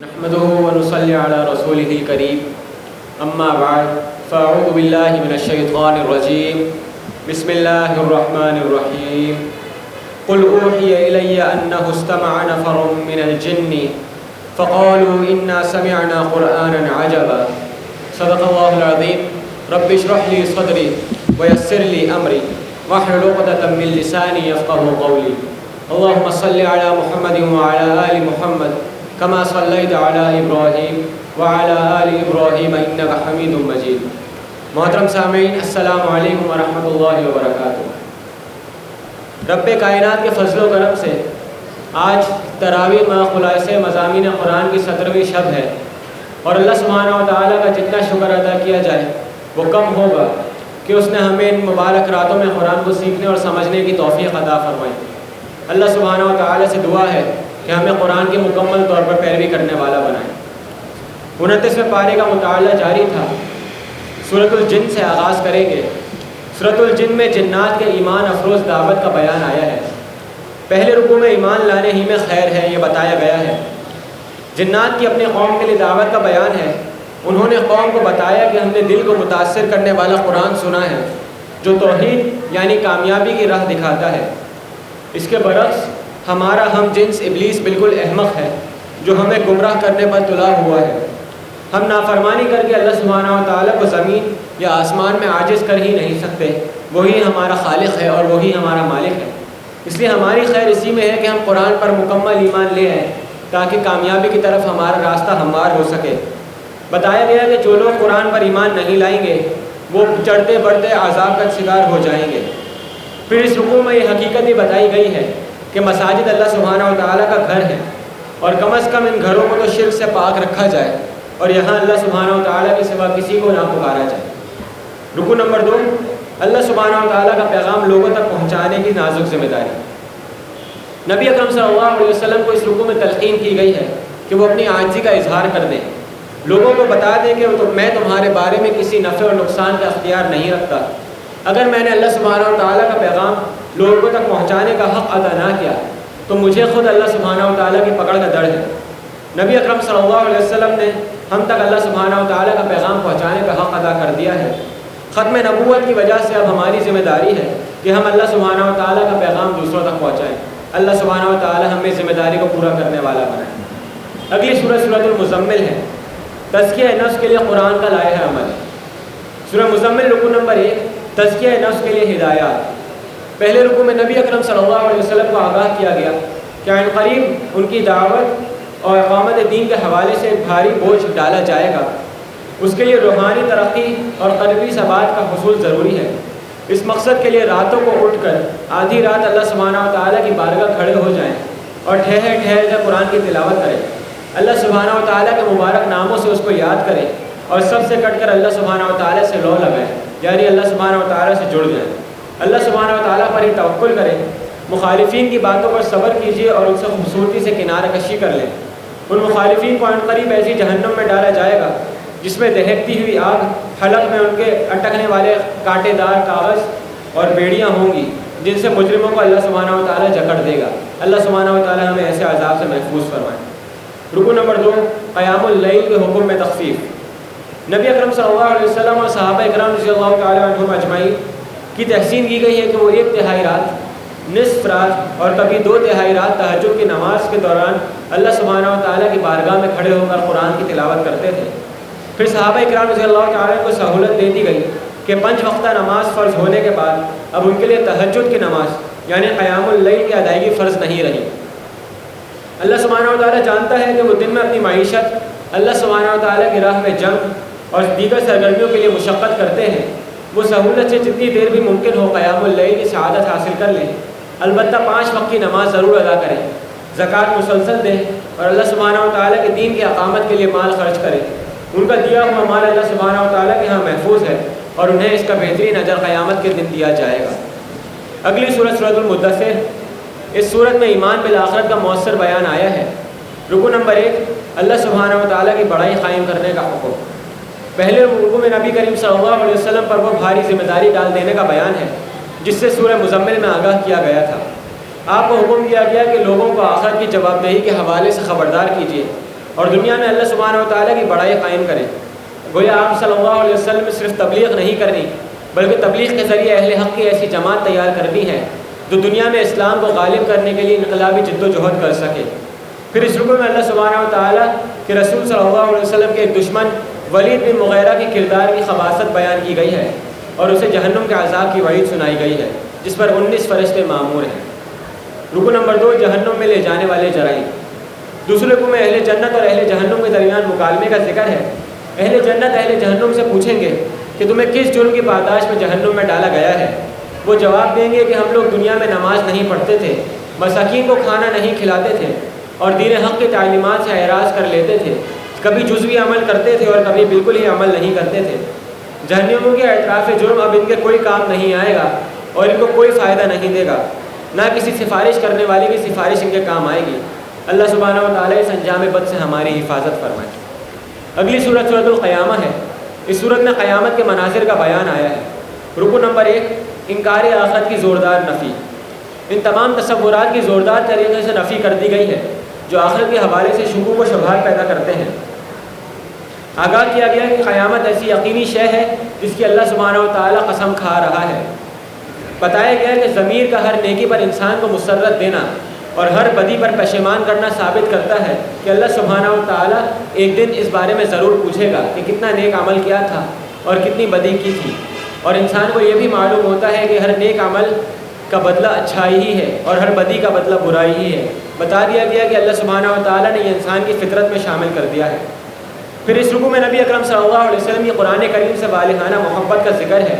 نحمده ونصلي على رسوله الكريم اما بعد فاعوذ بالله من الشيطان الرجيم بسم الله الرحمن الرحيم قل اوحي الي انه استمع نفر من الجن فقالوا انا سمعنا قرانا عجبا صدق الله العظيم رب اشرح لي صدري ويسر لي امري واحلل عقدة من لساني يفقهوا قولي اللهم صل على محمد وعلى ال محمد كما صليت على ابراہیم وعلى آل ابراہیم انک حمید مجید۔ محترم سامعین، السلام علیکم ورحمۃ اللہ وبرکاتہ۔ رب کائنات کے فضل و کرم سے آج تراویح مع خلاصہ مضامین قرآن کی 17ویں شب ہے، اور اللہ سبحانہ و تعالیٰ کا جتنا شکر ادا کیا جائے وہ کم ہوگا کہ اس نے ہمیں ان مبارک راتوں میں قرآن کو سیکھنے اور سمجھنے کی توفیق عطا فرمائی۔ اللہ سبحانہ و تعالیٰ سے دعا ہے کہ ہمیں قرآن کی مکمل طور پر پیروی کرنے والا بنائے۔ 29ویں پارے کا مطالعہ جاری تھا، سورۃ الجن سے آغاز کریں گے۔ سورۃ الجن میں جنات کے ایمان افروز دعوت کا بیان آیا ہے۔ پہلے رکوع میں ایمان لانے ہی میں خیر ہے یہ بتایا گیا ہے۔ جنات کی اپنی قوم کے لیے دعوت کا بیان ہے۔ انہوں نے قوم کو بتایا کہ ہم نے دل کو متاثر کرنے والا قرآن سنا ہے جو توحید یعنی کامیابی کی راہ دکھاتا ہے۔ اس کے برعکس ہمارا ہم جنس ابلیس بالکل احمق ہے جو ہمیں گمراہ کرنے پر تلا ہوا ہے۔ ہم نافرمانی کر کے اللہ سبحانہ و تعالیٰ کو زمین یا آسمان میں عاجز کر ہی نہیں سکتے۔ وہی ہمارا خالق ہے اور وہی ہمارا مالک ہے۔ اس لیے ہماری خیر اسی میں ہے کہ ہم قرآن پر مکمل ایمان لے آئیں تاکہ کامیابی کی طرف ہمارا راستہ ہموار ہو سکے۔ بتایا گیا کہ جو لوگ قرآن پر ایمان نہیں لائیں گے وہ چڑھتے بڑھتے عذاب کا شکار ہو جائیں گے۔ پھر اس رکوع میں یہ حقیقت بھی بتائی گئی ہے کہ مساجد اللہ سبحانہ و تعالیٰ کا گھر ہے، اور کم از کم ان گھروں کو تو شرک سے پاک رکھا جائے اور یہاں اللہ سبحانہ و تعالیٰ کے سوا کسی کو نہ پکارا جائے۔ رکوع نمبر 2، اللہ سبحانہ و تعالیٰ کا پیغام لوگوں تک پہنچانے کی نازک ذمہ داری۔ نبی اکرم صلی اللہ علیہ وسلم کو اس رکوع میں تلقین کی گئی ہے کہ وہ اپنی عاجزی کا اظہار کر دیں، لوگوں کو بتا دیں کہ میں تمہارے بارے میں کسی نفع اور نقصان کا اختیار نہیں رکھتا۔ اگر میں نے اللہ سبحانہ و تعالیٰ کا پیغام لوگوں تک پہنچانے کا حق ادا نہ کیا تو مجھے خود اللہ سبحانہ و تعالیٰ کی پکڑ کا ڈر ہے۔ نبی اکرم صلی اللہ علیہ وسلم نے ہم تک اللہ سبحانہ و تعالیٰ کا پیغام پہنچانے کا حق ادا کر دیا ہے۔ ختم نبوت کی وجہ سے اب ہماری ذمہ داری ہے کہ ہم اللہ سبحانہ و تعالیٰ کا پیغام دوسروں تک پہنچائیں۔ اللہ سبحانہ و تعالیٰ ہمیں ذمہ داری کو پورا کرنے والا بنائے۔ اگلی سورۃ المزمل ہے۔ تزکیہ نفس کے لیے قرآن کا لائحہ عمل۔ سورہ مزمل رکوع نمبر 1، تزکیہ نفس کے لیے ہدایات۔ پہلے رکوع میں نبی اکرم صلی اللہ علیہ وسلم کو آگاہ کیا گیا کہ عن قریب ان کی دعوت اور اقامت دین کے حوالے سے بھاری بوجھ ڈالا جائے گا۔ اس کے لیے روحانی ترقی اور قلبی ثبات کا حصول ضروری ہے۔ اس مقصد کے لیے راتوں کو اٹھ کر آدھی رات اللہ سبحانہ و تعالیٰ کی بارگاہ کھڑے ہو جائیں اور ٹھہر کر قرآن کی تلاوت کریں، اللہ سبحانہ و تعالیٰ کے مبارک ناموں سے اس کو یاد کریں اور سب سے کٹ کر اللہ سبحانہ و تعالیٰ سے لو لگائیں، یعنی اللہ سبحانہ و تعالیٰ سے جڑ جائیں۔ اللہ سبحانہ و تعالیٰ پر ہی توکل کریں، مخالفین کی باتوں پر صبر کیجیے اور ان سے خوبصورتی سے کنارہ کشی کر لیں۔ ان مخالفین کو عنقریب ایسی جہنم میں ڈالا جائے گا جس میں دہکتی ہوئی آگ، حلق میں ان کے اٹکنے والے کانٹے دار کاغذ اور بیڑیاں ہوں گی جن سے مجرموں کو اللہ سبحانہ و تعالیٰ جکڑ دے گا۔ اللہ سبحانہ و تعالیٰ ہمیں ایسے عذاب سے محفوظ فرمائے۔ رکوع نمبر 2، قیام اللیل کے حکم میں تخفیف۔ نبی اکرم صلی اللہ علیہ وسلم اور صحابہ اکرام رضی اللہ تعالیٰ عنہم اجمعین کی تحسین کی گئی ہے کہ وہ 1/3 رات، نصف رات اور کبھی 2/3 رات تہجد کی نماز کے دوران اللہ سبحانہ و تعالیٰ کی بارگاہ میں کھڑے ہو کر قرآن کی تلاوت کرتے تھے۔ پھر صحابہ اکرام رضی اللہ تعالیٰ کو سہولت دے دی گئی کہ 5 وقتہ نماز فرض ہونے کے بعد اب ان کے لیے تہجد کی نماز یعنی قیام اللیل کی ادائیگی فرض نہیں رہی۔ اللہ سبحانہ و تعالیٰ جانتا ہے کہ وہ دن میں اپنی معیشت، اللہ سبحانہ و تعالیٰ کی راہ میں جنگ اور دیگر سرگرمیوں کے لیے مشقت کرتے ہیں۔ وہ سہولت سے جتنی دیر بھی ممکن ہو قیام اللیل کی سعادت حاصل کر لیں، البتہ 5 وقت کی نماز ضرور ادا کریں، زکوٰۃ مسلسل دیں اور اللہ سبحانہ و تعالیٰ کے دین کی اقامت کے لیے مال خرچ کریں۔ ان کا دیا ہوا مال اللہ سبحانہ و تعالیٰ کے ہاں محفوظ ہے اور انہیں اس کا بہترین اجر قیامت کے دن دیا جائے گا۔ اگلی سورۃ المدثر۔ اس صورت میں ایمان بالآخرت کا مؤثر بیان آیا ہے۔ رکوع نمبر 1، اللہ سبحانہ و تعالیٰ کی بڑائی قائم کرنے کا حکم۔ پہلے رکوع میں نبی کریم صلی اللہ علیہ وسلم پر وہ بھاری ذمہ داری ڈال دینے کا بیان ہے جس سے سورہ مزمل میں آگاہ کیا گیا تھا۔ آپ کو حکم دیا گیا کہ لوگوں کو آخرت کی جواب دہی کے حوالے سے خبردار کیجیے اور دنیا میں اللہ سبحانہ و تعالیٰ کی بڑائی قائم کریں۔ گویا آپ صلی اللہ علیہ وسلم میں صرف تبلیغ نہیں کرنی بلکہ تبلیغ کے ذریعے اہل حق کی ایسی جماعت تیار کرنی ہے جو دنیا میں اسلام کو غالب کرنے کے لیے انقلابی جد و جہد کر سکے۔ پھر اس رکوع میں اللہ سبحانہ و تعالیٰ کے رسول صلی اللہ علیہ وسلم کے ایک دشمن ولید بن مغیرہ کے کردار کی خباثت بیان کی گئی ہے اور اسے جہنم کے عذاب کی وعید سنائی گئی ہے جس پر 19 فرشتے مامور ہیں۔ رکوع نمبر 2، جہنم میں لے جانے والے جرائم۔ دوسرے رکوع میں اہل جنت اور اہل جہنم کے درمیان مکالمے کا ذکر ہے۔ اہل جنت اہل جہنم سے پوچھیں گے کہ تمہیں کس جرم کی پاداش میں جہنم میں ڈالا گیا ہے؟ وہ جواب دیں گے کہ ہم لوگ دنیا میں نماز نہیں پڑھتے تھے، مساکین کو کھانا نہیں کھلاتے تھے اور دین حق کی تعلیمات سے اعراض کر لیتے تھے، کبھی جزوی عمل کرتے تھے اور کبھی بالکل ہی عمل نہیں کرتے تھے۔ جہنمیوں کے اعتراف جرم اب ان کے کوئی کام نہیں آئے گا اور ان کو کوئی فائدہ نہیں دے گا، نہ کسی سفارش کرنے والے کی سفارش ان کے کام آئے گی۔ اللہ سبحانہ و تعالیٰ اس انجام بد سے ہماری حفاظت فرمائے۔ اگلی سورت سورۃ القیامہ ہے۔ اس سورت میں قیامت کے مناظر کا بیان آیا ہے۔ رکوع نمبر 1، انکار آخرت کی زوردار نفی۔ ان تمام تصورات کی زوردار طریقے سے نفی کر دی گئی ہے جو آخرت کے حوالے سے شکوک و شبہات پیدا کرتے ہیں۔ آگاہ کیا گیا کہ قیامت ایسی یقینی شے ہے جس کی اللہ سبحانہ و تعالیٰ قسم کھا رہا ہے۔ بتایا گیا کہ ضمیر کا ہر نیکی پر انسان کو مسرت دینا اور ہر بدی پر پشیمان کرنا ثابت کرتا ہے کہ اللہ سبحانہ و تعالیٰ ایک دن اس بارے میں ضرور پوچھے گا کہ کتنا نیک عمل کیا تھا اور کتنی بدی کی تھی، اور انسان کو یہ بھی معلوم ہوتا ہے کہ ہر نیک عمل کا بدلہ اچھائی ہی ہے اور ہر بدی کا بدلہ برائی ہی ہے۔ بتا دیا گیا کہ اللہ سبحانہ و تعالیٰ نے یہ انسان کی فطرت میں شامل کر دیا ہے۔ پھر اس رکوع میں نبی اکرم صلی اللہ علیہ وسلم کی قرآن کریم سے والہانہ محبت کا ذکر ہے۔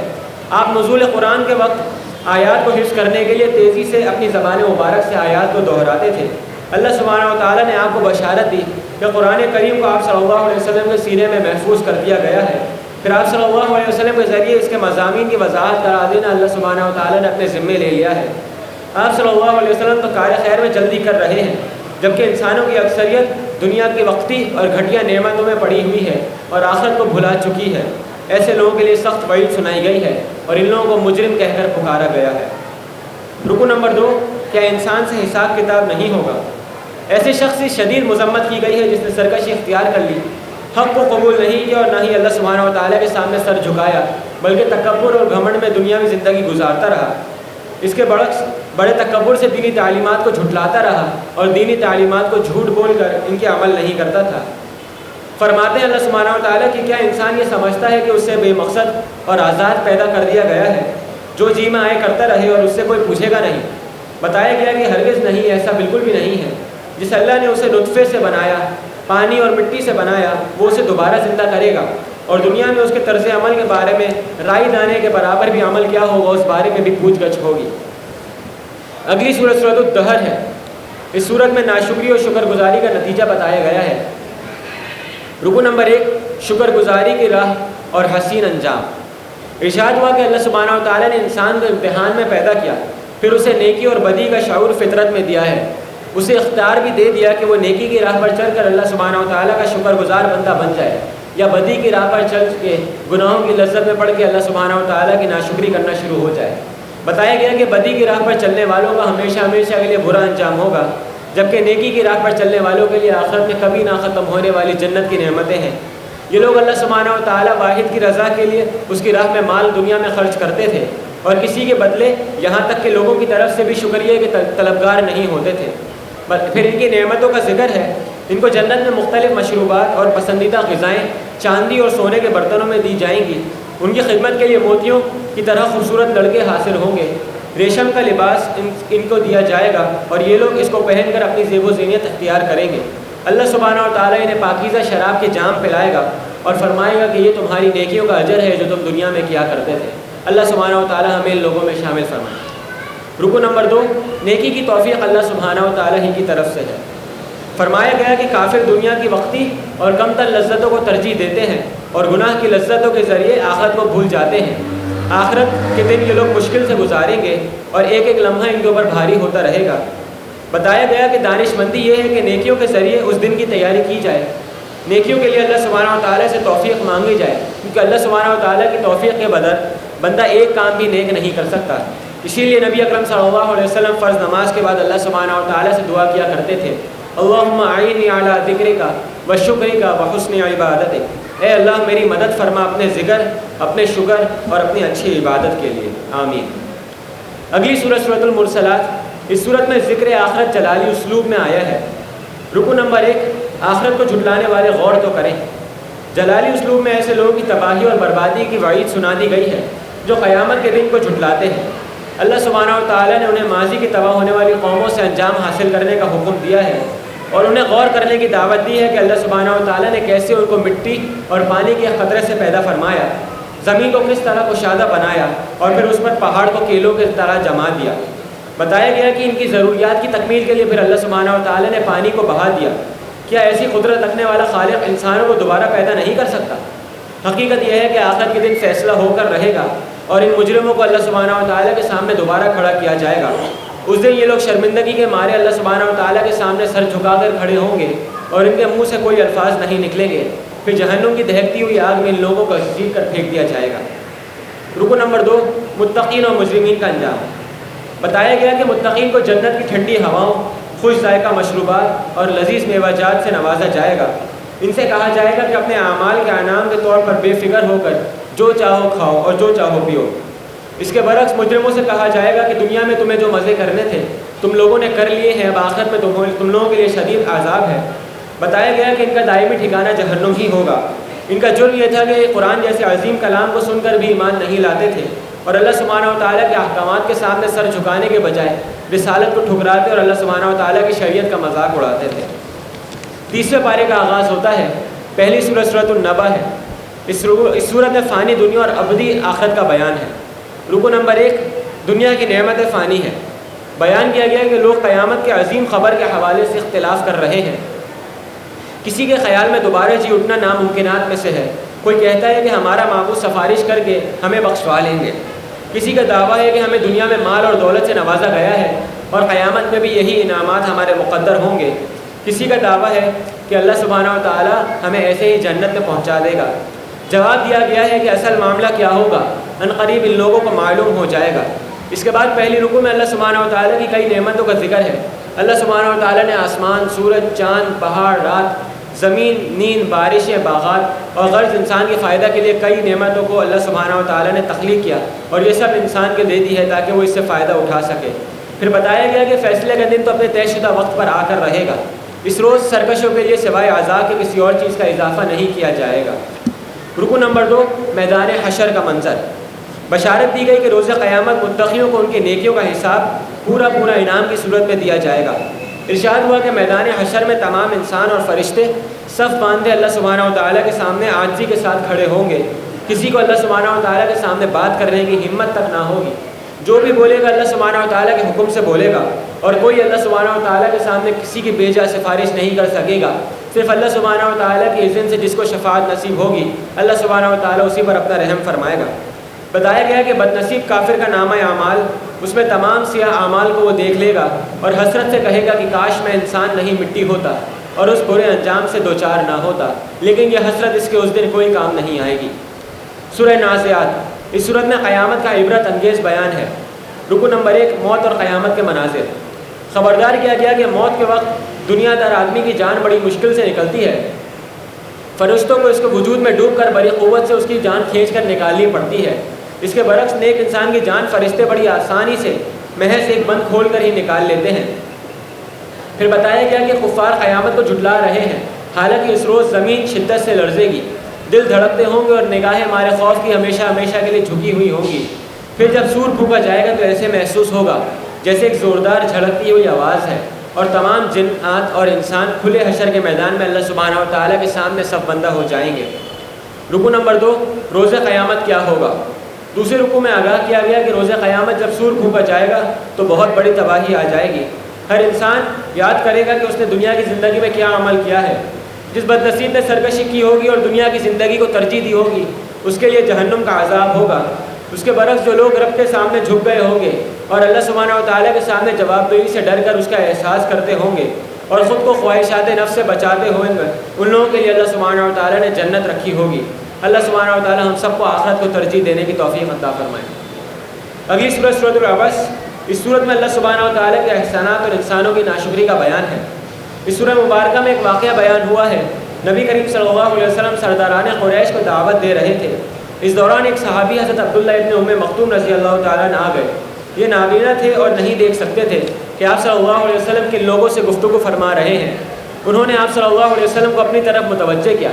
آپ نزول قرآن کے وقت آیات کو حفظ کرنے کے لیے تیزی سے اپنی زبان مبارک سے آیات کو دہراتے تھے۔ اللہ سبحانہ و تعالیٰ نے آپ کو بشارت دی کہ قرآن کریم کو آپ صلی اللہ علیہ وسلم کے سینے میں محفوظ کر دیا گیا ہے۔ پھر آپ صلی اللہ علیہ وسلم کے ذریعے اس کے مضامین کی وضاحت کرا دینا اللہ سبحانہ و تعالیٰ نے اپنے ذمے لے لیا ہے۔ آپ صلی اللہ علیہ وسلم تو کار خیر میں جلدی کر رہے ہیں، جبکہ انسانوں کی اکثریت دنیا کی وقتی اور گھٹیا نعمتوں میں پڑی ہوئی ہے اور آخرت کو بھلا چکی ہے۔ ایسے لوگوں کے لیے سخت وعید سنائی گئی ہے اور ان لوگوں کو مجرم کہہ کر پکارا گیا ہے۔ رکوع نمبر 2، کیا انسان سے حساب کتاب نہیں ہوگا؟ ایسے شخص سے شدید مذمت کی گئی ہے جس نے سرکشی اختیار کر لی، حق کو قبول نہیں کیا اور نہ ہی اللہ سبحانہ و تعالیٰ کے سامنے سر جھکایا، بلکہ تکبر اور گھمنڈ میں دنیاوی زندگی گزارتا رہا۔ اس کے برعکس بڑے تکبر سے دینی تعلیمات کو جھٹلاتا رہا اور دینی تعلیمات کو جھوٹ بول کر ان کے عمل نہیں کرتا تھا۔ فرماتے ہیں اللہ سبحانہ و تعالیٰ کہ کیا انسان یہ سمجھتا ہے کہ اس سے بے مقصد اور آزاد پیدا کر دیا گیا ہے، جو جی میں آئے کرتا رہے اور اس سے کوئی پوچھے گا نہیں؟ بتایا گیا کہ ہرگز نہیں، ایسا بالکل بھی نہیں ہے۔ جس اللہ نے اسے نطفے سے بنایا، پانی اور مٹی سے بنایا، وہ اسے دوبارہ زندہ کرے گا، اور دنیا میں اس کے طرز عمل کے بارے میں رائی دانے کے برابر بھی عمل کیا ہوگا اس بارے میں بھی پوچھ گچھ ہوگی۔ اگلی سورت سورۃ الدہر ہے۔ اس سورت میں ناشکری اور شکر گزاری کا نتیجہ بتایا گیا ہے۔ رکوع نمبر 1، شکر گزاری کی راہ اور حسین انجام۔ ارشاد ہوا کہ اللہ سبحانہ و تعالیٰ نے انسان کو امتحان میں پیدا کیا، پھر اسے نیکی اور بدی کا شعور فطرت میں دیا ہے، اسے اختیار بھی دے دیا کہ وہ نیکی کی راہ پر چل کر اللہ سبحانہ و تعالیٰ کا شکر گزار بندہ بن جائے، یا بدی کی راہ پر چل کے گناہوں کی لذت میں پڑ کے اللہ سبحانہ و تعالیٰ کی ناشکری کرنا شروع ہو جائے۔ بتایا گیا کہ بدی کی راہ پر چلنے والوں کا ہمیشہ ہمیشہ کے لیے برا انجام ہوگا، جبکہ نیکی کی راہ پر چلنے والوں کے لیے آخرت میں کبھی نہ ختم ہونے والی جنت کی نعمتیں ہیں۔ یہ لوگ اللہ سبحانہ و تعالیٰ واحد کی رضا کے لیے اس کی راہ میں مال دنیا میں خرچ کرتے تھے اور کسی کے بدلے یہاں تک کہ لوگوں کی طرف سے بھی شکریہ کے طلبگار نہیں ہوتے تھے۔ پھر ان کی نعمتوں کا ذکر ہے۔ ان کو جنت میں مختلف مشروبات اور پسندیدہ غذائیں چاندی اور سونے کے برتنوں میں دی جائیں گی۔ ان کی خدمت کے لیے موتیوں کی طرح خوبصورت لڑکے حاصل ہوں گے۔ ریشم کا لباس ان کو دیا جائے گا اور یہ لوگ اس کو پہن کر اپنی زیب و زینت اختیار کریں گے۔ اللہ سبحانہ و تعالیٰ انہیں پاکیزہ شراب کے جام پلائے گا اور فرمائے گا کہ یہ تمہاری نیکیوں کا اجر ہے جو تم دنیا میں کیا کرتے تھے۔ اللہ سبحانہ و تعالیٰ ہمیں ان لوگوں میں شامل فرمائے۔ رکوع نمبر 2، نیکی کی توفیق اللہ سبحانہ و تعالیٰ ہی کی طرف سے ہے۔ فرمایا گیا کہ کافر دنیا کی وقتی اور کم تر لذتوں کو ترجیح دیتے ہیں اور گناہ کی لذتوں کے ذریعے آخرت کو بھول جاتے ہیں۔ آخرت کے دن یہ لوگ مشکل سے گزاریں گے اور ایک ایک لمحہ ان کے اوپر بھاری ہوتا رہے گا۔ بتایا گیا کہ دانش مندی یہ ہے کہ نیکیوں کے ذریعے اس دن کی تیاری کی جائے، نیکیوں کے لیے اللہ سبحانہ و تعالیٰ سے توفیق مانگی جائے، کیونکہ اللہ سبحانہ و تعالیٰ کی توفیق کے بدر بندہ ایک کام بھی نیک نہیں کر سکتا۔ اسی لیے نبی اکرم صلی اللہ علیہ وسلم فرض نماز کے بعد اللہ سبحانہ و تعالیٰ سے دعا کیا کرتے تھے، اللہم اعینی علی ذکرک وشکرک وحسن عبادتک، اے اللہ میری مدد فرما اپنے ذکر، اپنے شکر اور اپنی اچھی عبادت کے لیے، آمین۔ اگلی سورۃ سورۃ المرسلات، اس سورت میں ذکر آخرت جلالی اسلوب میں آیا ہے۔ رکو نمبر 1، آخرت کو جھٹلانے والے غور تو کریں۔ جلالی اسلوب میں ایسے لوگوں کی تباہی اور بربادی کی وعید سنا دی گئی ہے جو قیامت کے دن کو جھٹلاتے ہیں۔ اللہ سبحانہ و تعالیٰ نے انہیں ماضی کی تباہ ہونے والی قوموں سے انجام حاصل کرنے کا حکم دیا ہے اور انہیں غور کرنے کی دعوت دی ہے کہ اللہ سبحانہ و تعالیٰ نے کیسے ان کو مٹی اور پانی کے خطرے سے پیدا فرمایا، زمین کو کس طرح کشادہ بنایا اور پھر اس پر پہاڑ کو کیلوں کی طرح جما دیا۔ بتایا گیا کہ ان کی ضروریات کی تکمیل کے لیے پھر اللہ سبحانہ و تعالیٰ نے پانی کو بہا دیا۔ کیا ایسی قدرت رکھنے والا خالق انسانوں کو دوبارہ پیدا نہیں کر سکتا؟ حقیقت یہ ہے کہ آخر کے دن فیصلہ ہو کر رہے گا اور ان مجرموں کو اللہ سبحانہ و تعالیٰ کے سامنے دوبارہ کھڑا کیا جائے گا۔ اس دن یہ لوگ شرمندگی کے مارے اللہ سبحانہ و تعالیٰ کے سامنے سر جھکا کر کھڑے ہوں گے اور ان کے منہ سے کوئی الفاظ نہیں نکلیں گے۔ پھر جہنم کی دہکتی ہوئی آگ میں ان لوگوں کو گھسیٹ کر پھینک دیا جائے گا۔ رکو نمبر 2، متقین اور مجرمین کا انجام۔ بتایا گیا کہ متقین کو جنت کی ٹھنڈی ہواؤں، خوش ذائقہ مشروبات اور لذیذ میوہ جات سے نوازا جائے گا۔ ان سے کہا جائے گا کہ اپنے اعمال کے انعام کے طور پر بے فکر ہو کر جو چاہو کھاؤ اور جو چاہو پیو۔ اس کے برعکس مجرموں سے کہا جائے گا کہ دنیا میں تمہیں جو مزے کرنے تھے تم لوگوں نے کر لیے ہیں، اب آخرت میں تم لوگوں کے لیے شدید عذاب ہے۔ بتایا گیا کہ ان کا دائمی ٹھکانہ جہنم ہی ہوگا۔ ان کا جرم یہ تھا کہ قرآن جیسے عظیم کلام کو سن کر بھی ایمان نہیں لاتے تھے اور اللہ سبحانہ و تعالیٰ کے احکامات کے سامنے سر جھکانے کے بجائے رسالت کو ٹھکراتے اور اللہ سبحانہ و تعالیٰ کی شریعت کا مذاق اڑاتے تھے۔ تیسرے پارے کا آغاز ہوتا ہے، پہلی سورۃ سورۃ النبا ہے۔ اس سورت میں فانی دنیا اور ابدی آخرت کا بیان ہے۔ رکو نمبر 1، دنیا کی نعمت فانی ہے۔ بیان کیا گیا کہ لوگ قیامت کے عظیم خبر کے حوالے سے اختلاف کر رہے ہیں۔ کسی کے خیال میں دوبارہ جی اٹھنا ناممکنات میں سے ہے۔ کوئی کہتا ہے کہ ہمارا معبود سفارش کر کے ہمیں بخشوا لیں گے۔ کسی کا دعویٰ ہے کہ ہمیں دنیا میں مال اور دولت سے نوازا گیا ہے اور قیامت میں بھی یہی انعامات ہمارے مقدر ہوں گے۔ کسی کا دعویٰ ہے کہ اللہ سبحانہ و تعالیٰ ہمیں ایسے ہی جنت میں پہنچا دے گا۔ جواب دیا گیا ہے کہ اصل معاملہ کیا ہوگا عنقریب ان لوگوں کو معلوم ہو جائے گا۔ اس کے بعد پہلی رکوع میں اللہ سبحانہ و تعالیٰ کی کئی نعمتوں کا ذکر ہے۔ اللہ سبحانہ و تعالیٰ نے آسمان، سورج، چاند، پہاڑ، رات، زمین، نیند، بارشیں، باغات اور غرض انسان کے فائدہ کے لیے کئی نعمتوں کو اللہ سبحانہ و تعالیٰ نے تخلیق کیا اور یہ سب انسان کے دے دی ہے تاکہ وہ اس سے فائدہ اٹھا سکے۔ پھر بتایا گیا کہ فیصلے کا دن تو اپنے طے شدہ وقت پر آ کر رہے گا۔ اس روز سرکشوں کے لیے سوائے عذاب کے کسی اور چیز کا اضافہ نہیں کیا جائے گا۔ رکو نمبر 2، میدان حشر کا منظر۔ بشارت دی گئی کہ روز قیامت متقیوں کو ان کی نیکیوں کا حساب پورا انعام کی صورت میں دیا جائے گا۔ ارشاد ہوا کہ میدان حشر میں تمام انسان اور فرشتے صف باندھے اللہ سبحانہ و تعالیٰ کے سامنے عاجزی کے ساتھ کھڑے ہوں گے۔ کسی کو اللہ سبحانہ و تعالیٰ کے سامنے بات کرنے کی ہمت تک نہ ہوگی۔ جو بھی بولے گا اللہ سبحانہ و تعالیٰ کے حکم سے بولے گا اور کوئی اللہ سبحانہ و تعالیٰ کے سامنے کسی کی بے جا سفارش نہیں کر سکے گا۔ صرف اللہ سبحانہ و تعالیٰ کے اذن سے جس کو شفاعت نصیب ہوگی اللہ سبحانہ و تعالیٰ اسی پر اپنا رحم فرمائے گا۔ بتایا گیا کہ بد نصیب کافر کا نامہ اعمال، اس میں تمام سیاہ اعمال کو وہ دیکھ لے گا اور حسرت سے کہے گا کہ کاش میں انسان نہیں مٹی ہوتا اور اس برے انجام سے دوچار نہ ہوتا، لیکن یہ حسرت اس کے اس دن کوئی کام نہیں آئے گی۔ سورہ نازعات، اس سورت میں قیامت کا عبرت انگیز بیان ہے۔ رکو نمبر 1، موت اور قیامت کے مناظر۔ خبردار کیا گیا کہ موت کے وقت دنیا دار آدمی کی جان بڑی مشکل سے نکلتی ہے۔ فرشتوں کو اس کے وجود میں ڈوب کر بڑی قوت سے اس کی جان کھینچ کر نکالنی پڑتی ہے۔ اس کے برعکس نیک انسان کی جان فرشتے بڑی آسانی سے محض ایک بند کھول کر ہی نکال لیتے ہیں۔ پھر بتایا گیا کہ کفار قیامت کو جھٹلا رہے ہیں، حالانکہ اس روز زمین شدت سے لرزے گی، دل دھڑکتے ہوں گے اور نگاہیں ہمارے خوف کی ہمیشہ ہمیشہ کے لیے جھکی ہوئی ہوں گی۔ پھر جب سور پھونکا جائے گا تو ایسے محسوس ہوگا جیسے ایک زوردار جھڑکتی ہوئی آواز ہے، اور تمام جنات اور انسان کھلے حشر کے میدان میں اللہ سبحانہ و تعالیٰ کے سامنے صف بندہ ہو جائیں گے۔ رکو نمبر 2، روز قیامت کیا ہوگا۔ دوسرے رکوع میں آگاہ کیا گیا کہ روز قیامت جب سور پھونکا جائے گا تو بہت بڑی تباہی آ جائے گی۔ ہر انسان یاد کرے گا کہ اس نے دنیا کی زندگی میں کیا عمل کیا ہے۔ جس بد نصیب نے سرکشی کی ہوگی اور دنیا کی زندگی کو ترجیح دی ہوگی اس کے لیے جہنم کا عذاب ہوگا۔ اس کے برعکس جو لوگ رب کے سامنے جھک گئے ہوں گے اور اللہ سبحانہ و تعالیٰ کے سامنے جواب دہی سے ڈر کر اس کا احساس کرتے ہوں گے اور خود کو خواہشات نفس سے بچاتے ہوئے ان لوگوں کے لیے اللہ سبحانہ و تعالیٰ نے جنت رکھی ہوگی۔ اللہ سبحانہ و تعالیٰ ہم سب کو آخرت کو ترجیح دینے کی توفیق عطا فرمائے۔ اگلی سورۃ سورۃ العبس، اس سورت میں اللہ سبحانہ و تعالیٰ کے احسانات اور انسانوں کی ناشکری کا بیان ہے۔ اس سورہ مبارکہ میں ایک واقعہ بیان ہوا ہے نبی کریم صلی اللہ علیہ وسلم سرداران قریش کو دعوت دے رہے تھے۔ اس دوران ایک صحابی حضرت عبداللہ ابن ام مکتوم رضی اللہ تعالیٰ عنہ آ گئے۔ یہ نابینا تھے اور نہیں دیکھ سکتے تھے کہ آپ صلی اللہ علیہ وسلم کن لوگوں سے گفتگو فرما رہے ہیں۔ انہوں نے آپ صلی اللہ علیہ وسلم کو اپنی طرف متوجہ کیا۔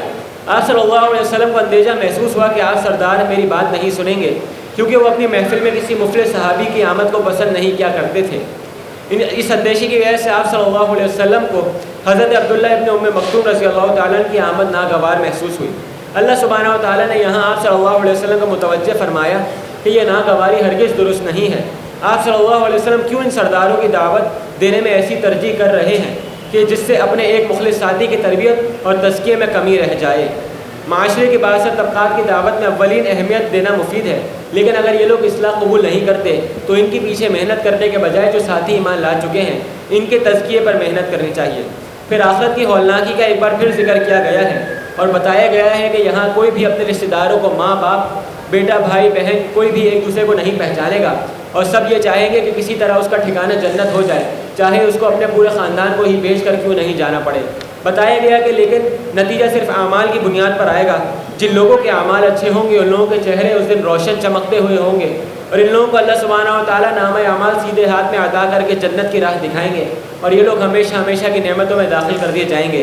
آپ صلی اللہ علیہ وسلم کو اندیشہ محسوس ہوا کہ آپ سردار میری بات نہیں سنیں گے، کیونکہ وہ اپنی محفل میں کسی مفلس صحابی کی آمد کو پسند نہیں کیا کرتے تھے۔ اس اندیشے کی وجہ سے آپ صلی اللہ علیہ وسلم کو حضرت عبداللہ ابن ام مکتوم رضی اللہ تعالیٰ عنہ کی آمد ناگوار محسوس ہوئی۔ اللہ سبحانہ و تعالیٰ نے یہاں آپ صلی اللہ علیہ وسلم کو متوجہ فرمایا کہ یہ ناگواری ہرگز درست نہیں ہے۔ آپ صلی اللہ علیہ وسلم کیوں ان سرداروں کی دعوت دینے میں ایسی ترجیح کر رہے ہیں کہ جس سے اپنے ایک مخلص ساتھی کی تربیت اور تزکیے میں کمی رہ جائے؟ معاشرے کے بااثر طبقات کی دعوت میں اولین اہمیت دینا مفید ہے، لیکن اگر یہ لوگ اصلاح قبول نہیں کرتے تو ان کے پیچھے محنت کرنے کے بجائے جو ساتھی ایمان لا چکے ہیں ان کے تزکیے پر محنت کرنی چاہیے۔ پھر آخرت کی ہولناکی کا ایک بار پھر ذکر کیا گیا ہے اور بتایا گیا ہے کہ یہاں کوئی بھی اپنے رشتہ داروں کو ماں باپ، بیٹا، بھائی، بہن، کوئی بھی ایک دوسرے کو نہیں پہچانے گا، اور سب یہ چاہیں گے کہ کسی طرح اس کا ٹھکانہ جنت ہو جائے، چاہے اس کو اپنے پورے خاندان کو ہی بیچ کر کیوں نہیں جانا پڑے۔ بتایا گیا کہ لیکن نتیجہ صرف اعمال کی بنیاد پر آئے گا۔ جن لوگوں کے اعمال اچھے ہوں گے ان لوگوں کے چہرے اس دن روشن چمکتے ہوئے ہوں گے، اور ان لوگوں کو اللہ سبحانہ و تعالیٰ نامہ اعمال سیدھے ہاتھ میں عطا کر کے جنت کی راہ دکھائیں گے، اور یہ لوگ ہمیشہ ہمیشہ کی نعمتوں میں داخل کر دیے جائیں گے۔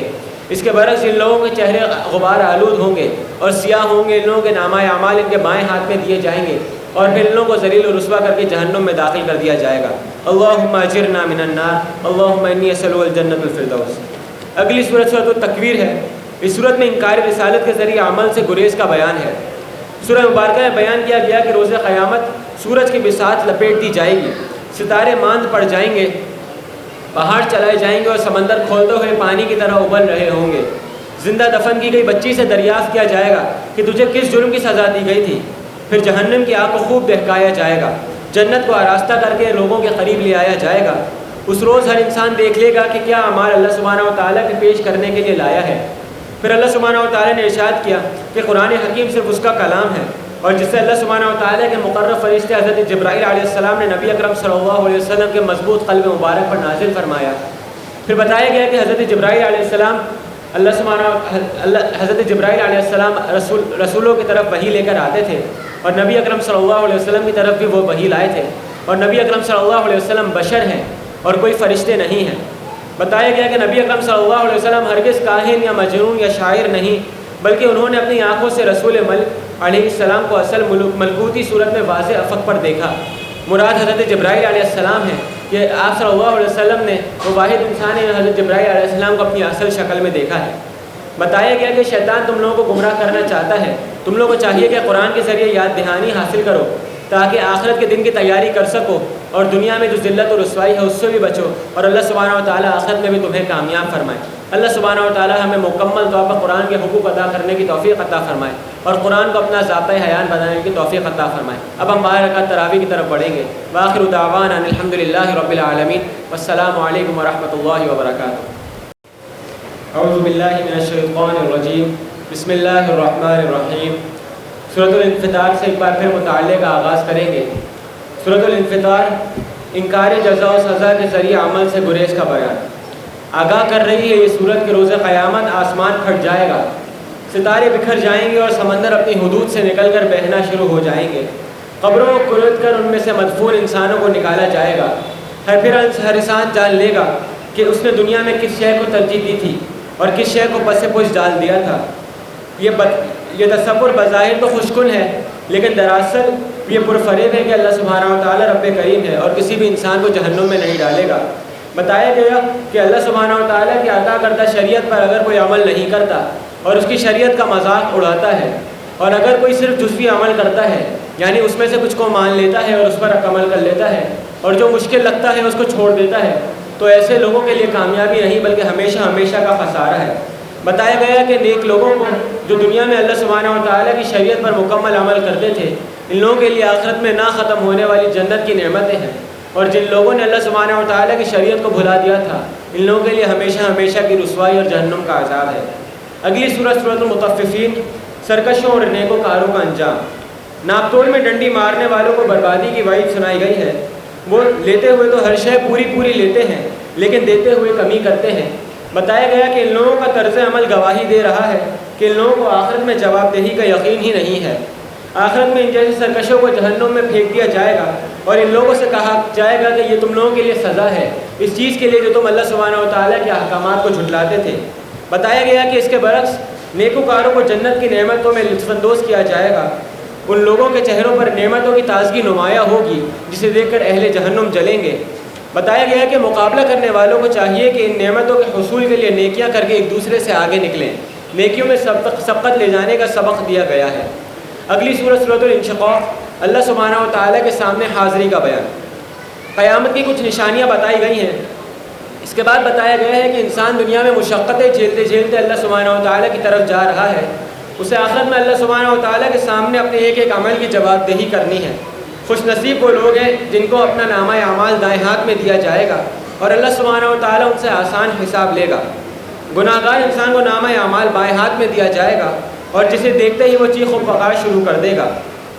اس کے برعکس ان لوگوں کے چہرے غبار آلود ہوں گے اور سیاہ ہوں گے، ان لوگوں کے نامہ اعمال ان کے بائیں ہاتھ میں دیے جائیں گے، اور پھر ان لوگوں کو ذلیل و رسوا کر کے جہنم میں داخل کر دیا جائے گا۔ اللہم اجرنا من النار، اللہم انی اسألک الجنۃ الفردوس۔ اگلی سورت سورۃ التکویر ہے۔ اس سورت میں انکار رسالت کے ذریعے عمل سے گریز کا بیان ہے۔ سورہ مبارکہ میں بیان کیا گیا کہ روز قیامت سورج کی بساط لپیٹ دی جائے گی، ستارے ماند پڑ جائیں گے، پہاڑ چلائے جائیں گے اور سمندر کھولتے ہوئے پانی کی طرح ابل رہے ہوں گے۔ زندہ دفن کی گئی بچی سے دریافت کیا جائے گا کہ تجھے کس جرم کی سزا دی گئی تھی۔ پھر جہنم کی آگ کو خوب دہکایا جائے گا، جنت کو آراستہ کر کے لوگوں کے قریب لے آیا جائے گا۔ اس روز ہر انسان دیکھ لے گا کہ کیا اعمال اللہ سبحانہ و تعالیٰ کے پیش کرنے کے لیے لایا ہے۔ پھر اللہ سبحانہ و تعالیٰ نے ارشاد کیا کہ قرآن حکیم صرف اس کا کلام ہے، اور جس سے اللہ سبحانہ و تعالیٰ کے مقرب فرشتے حضرت جبرائیل علیہ السلام نے نبی اکرم صلی اللہ علیہ وسلم کے مضبوط قلب مبارک پر نازل فرمایا۔ پھر بتایا گیا کہ حضرت جبرائیل علیہ السلام حضرت جبرائیل علیہ السلام رسولوں کی طرف وحی لے کر آتے تھے، اور نبی اکرم صلی اللہ علیہ وسلم کی طرف بھی وہ وحی لائے تھے، اور نبی اکرم صلی اللہ علیہ وسلم بشر ہیں اور کوئی فرشتے نہیں ہیں۔ بتایا گیا کہ نبی اکرم صلی اللہ علیہ وسلم ہرگز کاہن یا مجنون یا شاعر نہیں، بلکہ انہوں نے اپنی آنکھوں سے رسول ملک علیہ السلام کو اصل ملکوتی صورت میں واضح افق پر دیکھا۔ مراد حضرت جبرائیل علیہ السلام ہے کہ آپ صلی اللہ علیہ وسلم نے وہ واحد انسان ہے حضرت جبرائیل علیہ السلام کو اپنی اصل شکل میں دیکھا ہے۔ بتایا گیا کہ شیطان تم لوگوں کو گمراہ کرنا چاہتا ہے، تم لوگوں کو چاہیے کہ قرآن کے ذریعے یاد دہانی حاصل کرو تاکہ آخرت کے دن کی تیاری کر سکو اور دنیا میں جو ذلت و رسوائی ہے اس سے بھی بچو، اور اللہ سبحانہ و تعالیٰ آخرت میں بھی تمہیں کامیاب فرمائے۔ اللہ سبحانہ و تعالیٰ ہمیں مکمل طور پر قرآن کے حقوق ادا کرنے کی توفیق عطا فرمائے اور قرآن کو اپنا ضابطۂ حیات بنانے کی توفیق عطا فرمائے۔ اب ہم 12 رکعت تراویح کی طرف بڑھیں گے۔ وآخر دعوانا ان الحمد للہ رب العالمین، والسلام علیکم ورحمۃ اللہ وبرکاتہ۔ اعوذ باللہ من الشیطان الرجیم، بسم اللہ الرحمن الرحیم۔ سورۃ الانفطار سے ایک بار پھر مطالعے کا آغاز کریں گے۔ سورۃ الانفطار انکار جزا و سزا کے ذریعے عمل سے گریز کا بیان آگاہ کر رہی ہے۔ یہ سورت کے روز قیامت آسمان پھٹ جائے گا، ستارے بکھر جائیں گے اور سمندر اپنی حدود سے نکل کر بہنا شروع ہو جائیں گے۔ قبروں کو کھود کر ان میں سے مدفون انسانوں کو نکالا جائے گا۔ پھر ہر انسان جان لے گا کہ اس نے دنیا میں کس شے کو ترجیح دی تھی اور کس شے کو پس پوش ڈال دیا تھا۔ یہ تصور بظاہر تو خوشکن ہے، لیکن دراصل یہ پرفریب ہے کہ اللہ سبحانہ و تعالیٰ رب کریم ہے اور کسی بھی انسان کو جہنم میں نہیں ڈالے گا۔ بتایا گیا کہ اللہ سبحانہ و تعالیٰ کی عطا کردہ شریعت پر اگر کوئی عمل نہیں کرتا اور اس کی شریعت کا مذاق اڑاتا ہے، اور اگر کوئی صرف جزوی عمل کرتا ہے یعنی اس میں سے کچھ کو مان لیتا ہے اور اس پر عمل کر لیتا ہے، اور جو مشکل لگتا ہے اس کو چھوڑ دیتا ہے، تو ایسے لوگوں کے لیے کامیابی نہیں بلکہ ہمیشہ ہمیشہ کا خسارہ ہے۔ بتایا گیا کہ نیک لوگوں کو جو دنیا میں اللہ سبحانہ و تعالیٰ کی شریعت پر مکمل عمل کرتے تھے، ان لوگوں کے لیے آخرت میں نہ ختم ہونے والی جنت کی نعمتیں ہیں، اور جن لوگوں نے اللہ سبحانہ و تعالیٰ کی شریعت کو بھلا دیا تھا ان لوگوں کے لیے ہمیشہ ہمیشہ کی رسوائی اور جہنم کا عذاب ہے۔ اگلی سورت سورۃ المطففین، سرکشوں اور نیکو کاروں کا انجام۔ ناپ توڑ میں ڈنڈی مارنے والوں کو بربادی کی وعید سنائی گئی ہے۔ وہ لیتے ہوئے تو ہر شے پوری لیتے ہیں، لیکن دیتے ہوئے کمی کرتے ہیں۔ بتایا گیا کہ ان لوگوں کا طرز عمل گواہی دے رہا ہے کہ ان لوگوں کو آخرت میں جواب دہی کا یقین ہی نہیں ہے۔ آخرت میں ان جیسے سرکشوں کو جہنم میں پھینک دیا جائے گا اور ان لوگوں سے کہا جائے گا کہ یہ تم لوگوں کے لیے سزا ہے اس چیز کے لیے جو تم اللہ سبحانہ و تعالیٰ کے احکامات کو جھٹلاتے تھے۔ بتایا گیا کہ اس کے برعکس نیکوکاروں کو جنت کی نعمتوں میں لطف اندوز کیا جائے گا۔ ان لوگوں کے چہروں پر نعمتوں کی تازگی نمایاں ہوگی جسے دیکھ کر اہل جہنم جلیں گے۔ بتایا گیا کہ مقابلہ کرنے والوں کو چاہیے کہ ان نعمتوں کے حصول کے لیے نیکیاں کر کے ایک دوسرے سے آگے نکلیں۔ نیکیوں میں سبقت لے جانے کا سبق دیا گیا ہے۔ اگلی سورۃ سورۃ الانشقاق، اللہ سبحانہ و تعالیٰ کے سامنے حاضری کا بیان۔ قیامت کی کچھ نشانیاں بتائی گئی ہیں۔ اس کے بعد بتایا گیا ہے کہ انسان دنیا میں مشقتیں جھیلتے جھیلتے اللہ سبحانہ و تعالیٰ کی طرف جا رہا ہے، اسے آخرت میں اللہ سبحانہ و تعالیٰ کے سامنے اپنے ایک ایک عمل کی جواب دہی کرنی ہے۔ خوش نصیب وہ لوگ ہیں جن کو اپنا نامہ اعمال دائیں ہاتھ میں دیا جائے گا اور اللہ سبحانہ و تعالیٰ ان سے آسان حساب لے گا۔ گناہ گار انسان کو نامہ اعمال بائیں ہاتھ میں دیا جائے گا اور جسے دیکھتے ہی وہ چیخ و پکار شروع کر دے گا،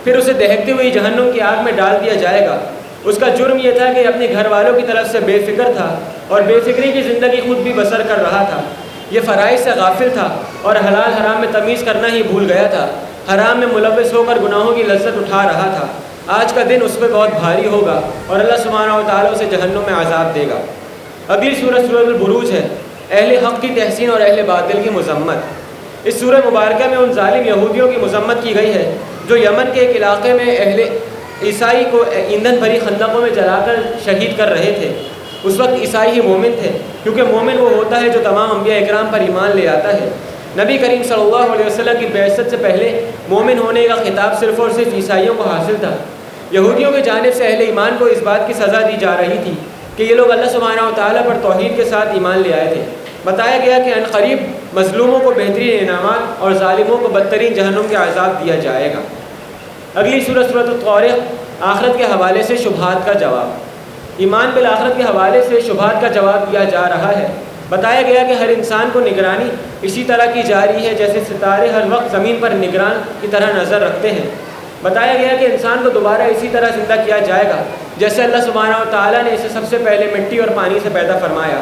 پھر اسے دہکتی ہوئی جہنم کی آگ میں ڈال دیا جائے گا۔ اس کا جرم یہ تھا کہ اپنے گھر والوں کی طرف سے بے فکر تھا اور بے فکری کی زندگی خود بھی بسر کر رہا تھا۔ یہ فرائض سے غافل تھا اور حلال حرام میں تمیز کرنا ہی بھول گیا تھا۔ حرام میں ملوث ہو کر گناہوں کی لذت اٹھا رہا تھا۔ آج کا دن اس پہ بہت بھاری ہوگا اور اللہ سبحانہ و تعالیٰ اسے جہنم میں عذاب دے گا۔ اگلی سورۃ سورۃ البروج ہے، اہل حق کی تحسین اور اہل باطل کی مذمت۔ اس سورہ مبارکہ میں ان ظالم یہودیوں کی مذمت کی گئی ہے جو یمن کے ایک علاقے میں اہل عیسائی کو ایندھن بھری خندقوں میں جلا کر شہید کر رہے تھے۔ اس وقت عیسائی ہی مومن تھے، کیونکہ مومن وہ ہوتا ہے جو تمام انبیاء اکرام پر ایمان لے آتا ہے۔ نبی کریم صلی اللہ علیہ وسلم کی بعثت سے پہلے مومن ہونے کا خطاب صرف اور صرف عیسائیوں کو حاصل تھا۔ یہودیوں کی جانب سے اہل ایمان کو اس بات کی سزا دی جا رہی تھی کہ یہ لوگ اللہ سبحانہ و تعالیٰ پر توحید کے ساتھ ایمان لے آئے تھے۔ بتایا گیا کہ عنقریب مظلوموں کو بہترین انعامات اور ظالموں کو بدترین جہنم کا عذاب دیا جائے گا۔ اگلی سورۃ سورۃ الطارق، آخرت کے حوالے سے شبہات کا جواب۔ ایمان بالآخرت کے حوالے سے شبہات کا جواب دیا جا رہا ہے۔ بتایا گیا کہ ہر انسان کو نگرانی اسی طرح کی جا رہی ہے جیسے ستارے ہر وقت زمین پر نگران کی طرح نظر رکھتے ہیں۔ بتایا گیا کہ انسان کو دوبارہ اسی طرح زندہ کیا جائے گا جیسے اللہ سبحانہ و تعالیٰ نے اسے سب سے پہلے مٹی اور پانی سے پیدا فرمایا۔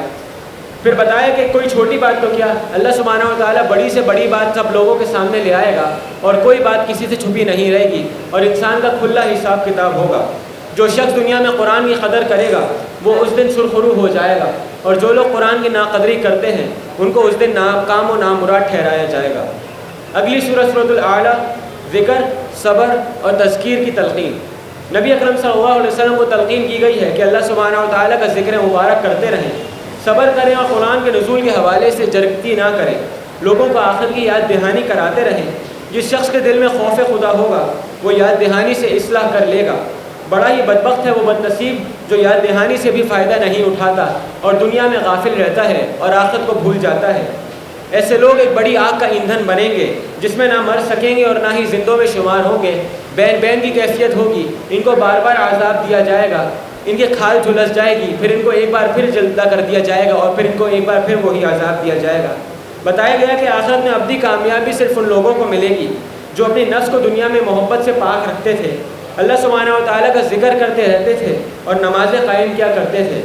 پھر بتایا کہ کوئی چھوٹی بات تو کیا، اللہ سبحانہ و تعالیٰ بڑی سے بڑی بات سب لوگوں کے سامنے لے آئے گا اور کوئی بات کسی سے چھپی نہیں رہے گی اور انسان کا کھلا حساب کتاب ہوگا۔ جو شخص دنیا میں قرآن کی قدر کرے گا وہ اس دن سرخرو ہو جائے گا، اور جو لوگ قرآن کی ناقدری کرتے ہیں ان کو اس دن ناکام و نامراد ٹھہرایا جائے گا۔ اگلی سورۃ سورۃ الاعلیٰ، ذکر، صبر اور تذکیر کی تلقین۔ نبی اکرم صلی اللہ علیہ وسلم کو تلقین کی گئی ہے کہ اللہ سبحانہ و تعالیٰ کا ذکر مبارک کرتے رہیں، صبر کریں اور قرآن کے نزول کے حوالے سے جرگتی نہ کریں، لوگوں کو آخرت کی یاد دہانی کراتے رہیں۔ جس شخص کے دل میں خوف خدا ہوگا وہ یاد دہانی سے اصلاح کر لے گا۔ بڑا ہی بدبخت ہے وہ بدنصیب جو یاد دہانی سے بھی فائدہ نہیں اٹھاتا اور دنیا میں غافل رہتا ہے اور آخرت کو بھول جاتا ہے۔ ایسے لوگ ایک بڑی آگ کا ایندھن بنیں گے جس میں نہ مر سکیں گے اور نہ ہی زندوں میں شمار ہوں گے۔ بین بین کی کیفیت ہوگی، ان کو بار بار عذاب دیا جائے گا، ان کے کھال جھلس جائے گی، پھر ان کو ایک بار پھر زندہ کر دیا جائے گا اور پھر ان کو ایک بار پھر وہی عذاب دیا جائے گا۔ بتایا گیا کہ آخرت میں ابدی کامیابی صرف ان لوگوں کو ملے گی جو اپنی نفس کو دنیا میں محبت سے پاک رکھتے تھے، اللہ سبحانہ و تعالیٰ کا ذکر کرتے رہتے تھے اور نمازیں قائم کیا کرتے تھے۔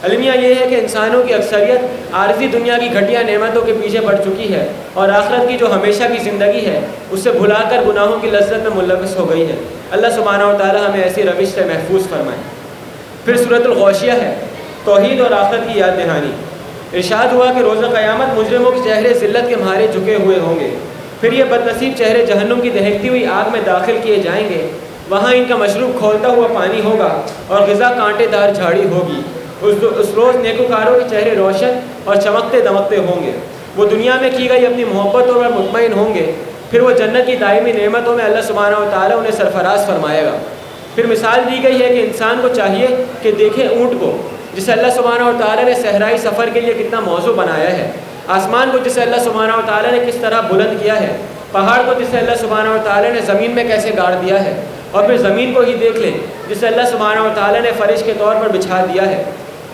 المیہ یہ ہے کہ انسانوں کی اکثریت عارضی دنیا کی گھٹیا نعمتوں کے پیچھے پڑ چکی ہے اور آخرت کی جو ہمیشہ کی زندگی ہے اسے بھلا کر گناہوں کی لذت میں ملوث ہو گئی ہے۔ اللہ سبحانہ و تعالیٰ ہمیں ایسی روش سے محفوظ فرمائے۔ پھر سورۃ الغاشیہ ہے، توحید اور آخرت کی یاد دہانی۔ ارشاد ہوا کہ روز قیامت مجرموں کے چہرے ذلت کے مارے جھکے ہوئے ہوں گے، پھر یہ بدنصیب چہرے جہنم کی دہکتی ہوئی آگ میں داخل کیے جائیں گے، وہاں ان کا مشروب کھولتا ہوا پانی ہوگا اور غذا کانٹے دار جھاڑی ہوگی۔ اس روز نیکوکاروں کے چہرے روشن اور چمکتے دمکتے ہوں گے، وہ دنیا میں کی گئی اپنی محبتوں پر مطمئن ہوں گے، پھر وہ جنت کی دائمی نعمتوں میں اللہ سبحانہ و تعالیٰ انہیں سرفراز فرمائے گا۔ پھر مثال دی گئی ہے کہ انسان کو چاہیے کہ دیکھے اونٹ کو جسے اللہ سبحانہ و تعالیٰ نے صحرائی سفر کے لیے کتنا موزوں بنایا ہے، آسمان کو جسے اللہ سبحانہ و تعالیٰ نے کس طرح بلند کیا ہے، پہاڑ کو جسے اللہ سبحانہ و تعالیٰ نے زمین میں کیسے گاڑ دیا ہے، اور پھر زمین کو ہی دیکھ لیں جسے اللہ سبحانہ و تعالیٰ نے فرش کے طور پر بچھا دیا ہے۔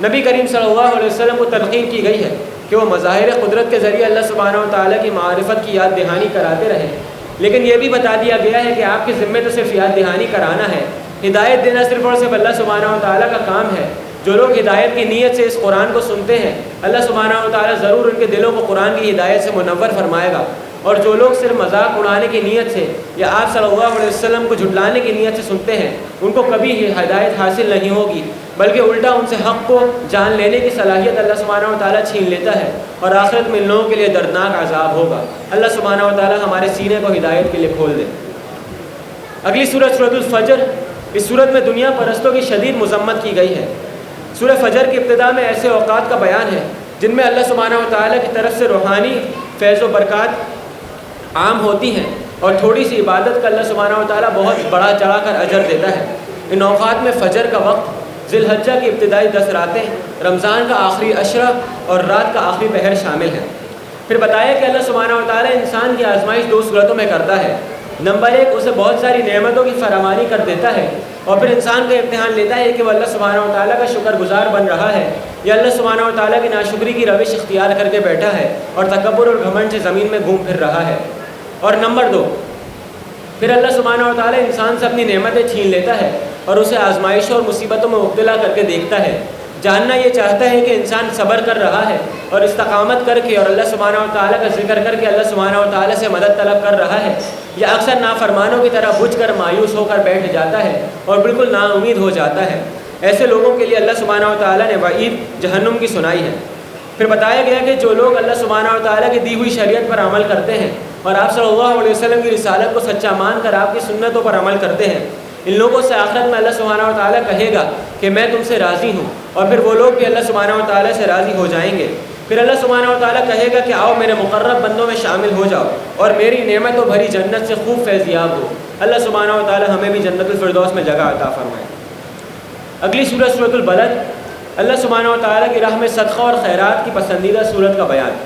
نبی کریم صلی اللہ علیہ وسلم کو تلقین کی گئی ہے کہ وہ مظاہر قدرت کے ذریعے اللہ سبحانہ و تعالیٰ کی معرفت کی یاد دہانی کراتے رہیں، لیکن یہ بھی بتا دیا گیا ہے کہ آپ کے ذمے تو صرف یاد دہانی کرانا ہے، ہدایت دینا صرف اور صرف اللہ سبحانہ و تعالیٰ کا کام ہے۔ جو لوگ ہدایت کی نیت سے اس قرآن کو سنتے ہیں اللہ سبحانہ و تعالیٰ ضرور ان کے دلوں کو قرآن کی ہدایت سے منور فرمائے گا، اور جو لوگ صرف مذاق اڑانے کی نیت سے یا آپ صلی اللہ علیہ وسلم کو جھٹلانے کی نیت سے سنتے ہیں ان کو کبھی ہدایت حاصل نہیں ہوگی، بلکہ الٹا ان سے حق کو جان لینے کی صلاحیت اللہ سبحانہ و تعالیٰ چھین لیتا ہے، اور آخرت میں ان لوگوں کے لیے دردناک عذاب ہوگا۔ اللہ سبحانہ و تعالیٰ ہمارے سینے کو ہدایت کے لیے کھول دے۔ اگلی سورت سورۃ الفجر، اس سورت میں دنیا پرستوں کی شدید مذمت کی گئی ہے۔ سورہ فجر کی ابتدا میں ایسے اوقات کا بیان ہے جن میں اللہ سبحانہ و تعالیٰ کی طرف سے روحانی فیض و برکات عام ہوتی ہیں، اور تھوڑی سی عبادت کا اللہ سبحانہ و تعالیٰ بہت بڑا چڑھا کر اجر دیتا ہے۔ ان اوقات میں فجر کا وقت، ذی الحجہ کی ابتدائی 10 راتیں، رمضان کا آخری عشرہ اور رات کا آخری پہر شامل ہیں۔ پھر بتایا کہ اللہ سبحانہ و تعالیٰ انسان کی آزمائش 2 صورتوں میں کرتا ہے۔ نمبر 1، اسے بہت ساری نعمتوں کی فراوانی کر دیتا ہے، اور پھر انسان کا امتحان لیتا ہے کہ وہ اللہ سبحانہ و تعالیٰ کا شکر گزار بن رہا ہے یا اللہ سبحانہ و تعالیٰ کی ناشکری کی روش اختیار کر کے بیٹھا ہے اور تکبر اور گھمنڈ سے زمین میں گھوم پھر رہا ہے۔ اور نمبر 2، پھر اللہ سبحانہ و تعالیٰ انسان سے اپنی نعمتیں چھین لیتا ہے اور اسے آزمائشوں اور مصیبتوں میں مبتلا کر کے دیکھتا ہے۔ جاننا یہ چاہتا ہے کہ انسان صبر کر رہا ہے اور استقامت کر کے اور اللہ سبحانہ و تعالیٰ کا ذکر کر کے اللہ سبحانہ و تعالیٰ سے مدد طلب کر رہا ہے، یا اکثر نافرمانوں کی طرح بجھ کر مایوس ہو کر بیٹھ جاتا ہے اور بالکل نا امید ہو جاتا ہے۔ ایسے لوگوں کے لیے اللہ سبحانہ و تعالیٰ نے وعید جہنم کی سنائی ہے۔ پھر بتایا گیا کہ جو لوگ اللہ سبحانہ و تعالیٰ کی دی ہوئی شریعت پر عمل کرتے ہیں اور آپ صلی اللہ علیہ وسلم کی رسالت کو سچا مان کر آپ کی سنتوں پر عمل کرتے ہیں، ان لوگوں سے آخرت میں اللہ سبحانہ و تعالیٰ کہے گا کہ میں تم سے راضی ہوں، اور پھر وہ لوگ بھی اللہ سبحانہ و تعالیٰ سے راضی ہو جائیں گے۔ پھر اللہ سبحانہ و تعالیٰ کہے گا کہ آؤ میرے مقرب بندوں میں شامل ہو جاؤ اور میری نعمتوں بھری جنت سے خوب فیضیاب ہو۔ اللہ سبحانہ و تعالیٰ ہمیں بھی جنت الفردوس میں جگہ عطا فرمائے۔ اگلی سورت سورۃ البلد، اللہ سبحانہ و تعالیٰ کی راہ میں صدقہ اور خیرات کی پسندیدہ صورت کا بیان۔